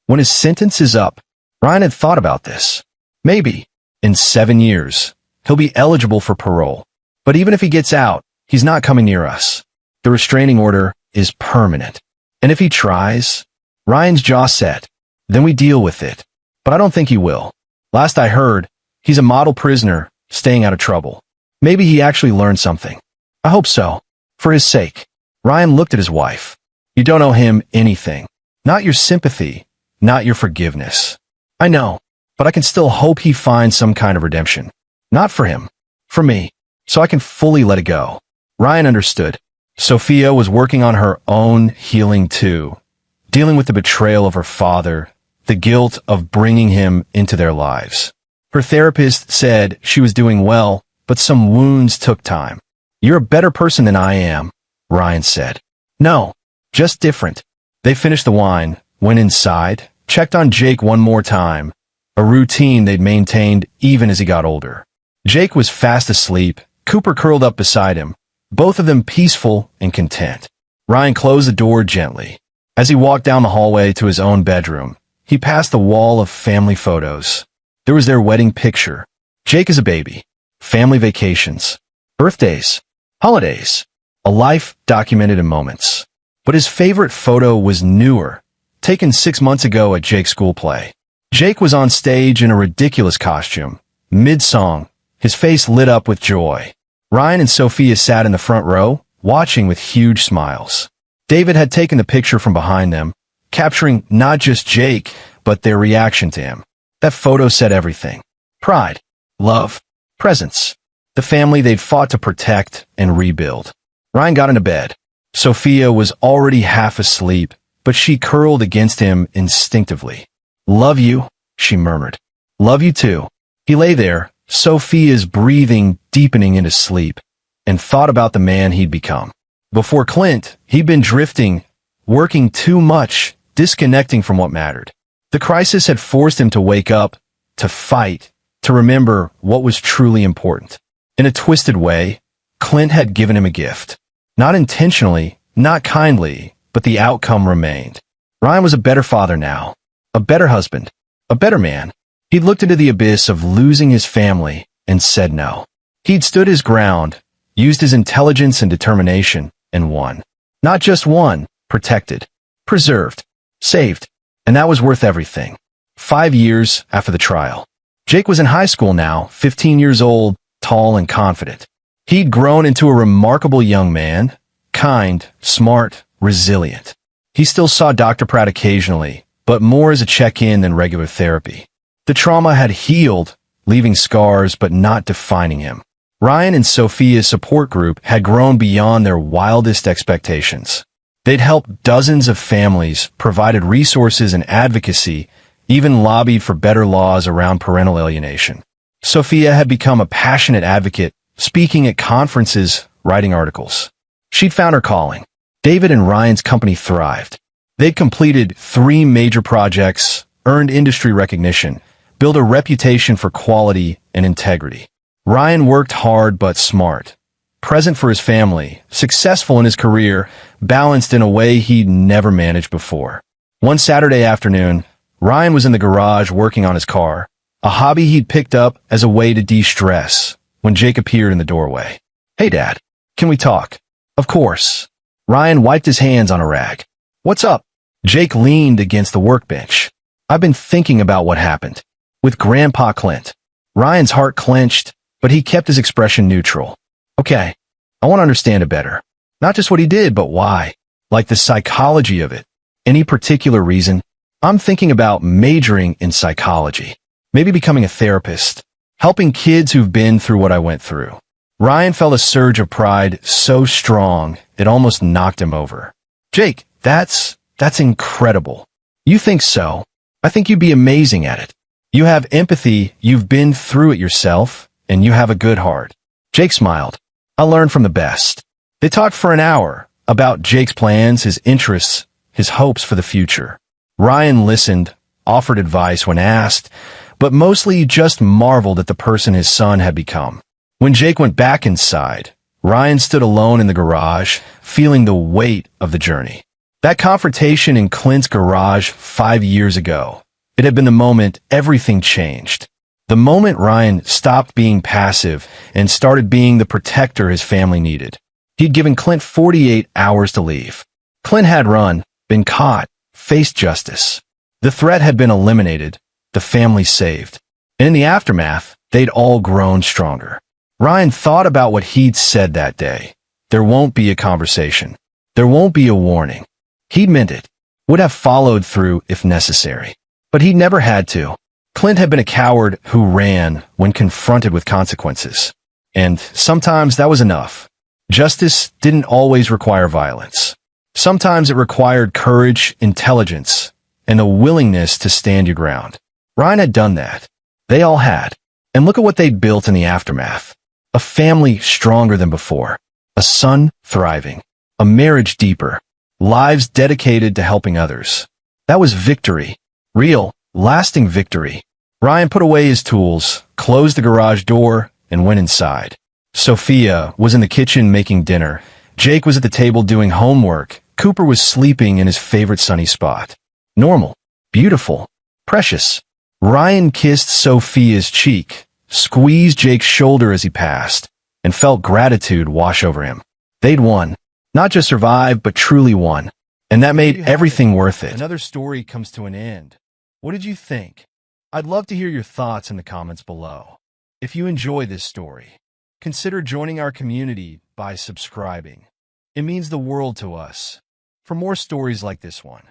when his sentence is up. Ryan had thought about this. Maybe, in 7 years, he'll be eligible for parole. But even if he gets out, he's not coming near us. The restraining order is permanent. And if he tries, Ryan's jaw set, then we deal with it. But I don't think he will. Last I heard, he's a model prisoner, staying out of trouble. Maybe he actually learned something. I hope so. For his sake. Ryan looked at his wife. You don't owe him anything. Not your sympathy, not your forgiveness. I know, but I can still hope he finds some kind of redemption. Not for him, for me, so I can fully let it go. Ryan understood. Sophia was working on her own healing too, dealing with the betrayal of her father, the guilt of bringing him into their lives. Her therapist said she was doing well, but some wounds took time. You're a better person than I am, Ryan said. No, just different. They finished the wine, went inside, checked on Jake one more time, a routine they'd maintained even as he got older. Jake was fast asleep, Cooper curled up beside him, both of them peaceful and content. Ryan closed the door gently. As he walked down the hallway to his own bedroom, he passed the wall of family photos. There was their wedding picture. Jake as a baby. Family vacations. Birthdays. Holidays. A life documented in moments. But his favorite photo was newer, taken 6 months ago at Jake's school play. Jake was on stage in a ridiculous costume. Mid-song, his face lit up with joy. Ryan and Sophia sat in the front row, watching with huge smiles. David had taken the picture from behind them, capturing not just Jake, but their reaction to him. That photo said everything. Pride, love, presence. The family they'd fought to protect and rebuild. Ryan got into bed. Sophia was already half asleep, but she curled against him instinctively. Love you, she murmured. Love you too. He lay there, Sophia's breathing deepening into sleep, and thought about the man he'd become. Before Clint, he'd been drifting, working too much, disconnecting from what mattered. The crisis had forced him to wake up, to fight, to remember what was truly important. In a twisted way, Clint had given him a gift. Not intentionally, not kindly, but the outcome remained. Ryan was a better father now, a better husband, a better man. He'd looked into the abyss of losing his family and said no. He'd stood his ground, used his intelligence and determination, and won. Not just won, protected, preserved, saved, and that was worth everything. 5 years after the trial. Jake was in high school now, 15 years old, tall and confident. He'd grown into a remarkable young man, kind, smart, resilient. He still saw Dr. Pratt occasionally, but more as a check-in than regular therapy. The trauma had healed, leaving scars but not defining him. Ryan and Sophia's support group had grown beyond their wildest expectations. They'd helped dozens of families, provided resources and advocacy, even lobbied for better laws around parental alienation. Sophia had become a passionate advocate, speaking at conferences, writing articles. She'd found her calling. David and Ryan's company thrived. They'd completed 3 major projects, earned industry recognition, built a reputation for quality and integrity. Ryan worked hard but smart, present for his family, successful in his career, balanced in a way he'd never managed before. One Saturday afternoon, Ryan was in the garage working on his car, a hobby he'd picked up as a way to de-stress, when Jake appeared in the doorway. Hey, Dad, can we talk? Of course. Ryan wiped his hands on a rag. What's up? Jake leaned against the workbench. I've been thinking about what happened. With Grandpa Clint. Ryan's heart clenched, but he kept his expression neutral. Okay, I want to understand it better. Not just what he did, but why. Like the psychology of it. Any particular reason? I'm thinking about majoring in psychology. Maybe becoming a therapist. Helping kids who've been through what I went through. Ryan felt a surge of pride so strong it almost knocked him over. Jake, that's incredible. You think so? I think you'd be amazing at it. You have empathy, you've been through it yourself, and you have a good heart. Jake smiled. I learned from the best. They talked for an hour about Jake's plans, his interests, his hopes for the future. Ryan listened, offered advice when asked, but mostly just marveled at the person his son had become. When Jake went back inside, Ryan stood alone in the garage, feeling the weight of the journey. That confrontation in Clint's garage 5 years ago, it had been the moment everything changed. The moment Ryan stopped being passive and started being the protector his family needed. He'd given Clint 48 hours to leave. Clint had run, been caught, faced justice. The threat had been eliminated, the family saved. And in the aftermath, they'd all grown stronger. Ryan thought about what he'd said that day. There won't be a conversation. There won't be a warning. He'd meant it, would have followed through if necessary. But he'd never had to. Clint had been a coward who ran when confronted with consequences. And sometimes that was enough. Justice didn't always require violence. Sometimes it required courage, intelligence, and a willingness to stand your ground. Ryan had done that. They all had. And look at what they'd built in the aftermath. A family stronger than before. A son thriving. A marriage deeper. Lives dedicated to helping others. That was victory. Real, lasting victory. Ryan put away his tools, closed the garage door, and went inside. Sophia was in the kitchen making dinner. Jake was at the table doing homework. Cooper was sleeping in his favorite sunny spot. Normal. Beautiful. Precious. Ryan kissed Sophia's cheek, squeezed Jake's shoulder as he passed, and felt gratitude wash over him. They'd won. Not just survived, but truly won. And that made everything worth it. Another story comes to an end. What did you think? I'd love to hear your thoughts in the comments below. If you enjoy this story, consider joining our community by subscribing. It means the world to us. For more stories like this one,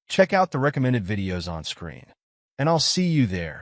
check out the recommended videos on screen. And I'll see you there.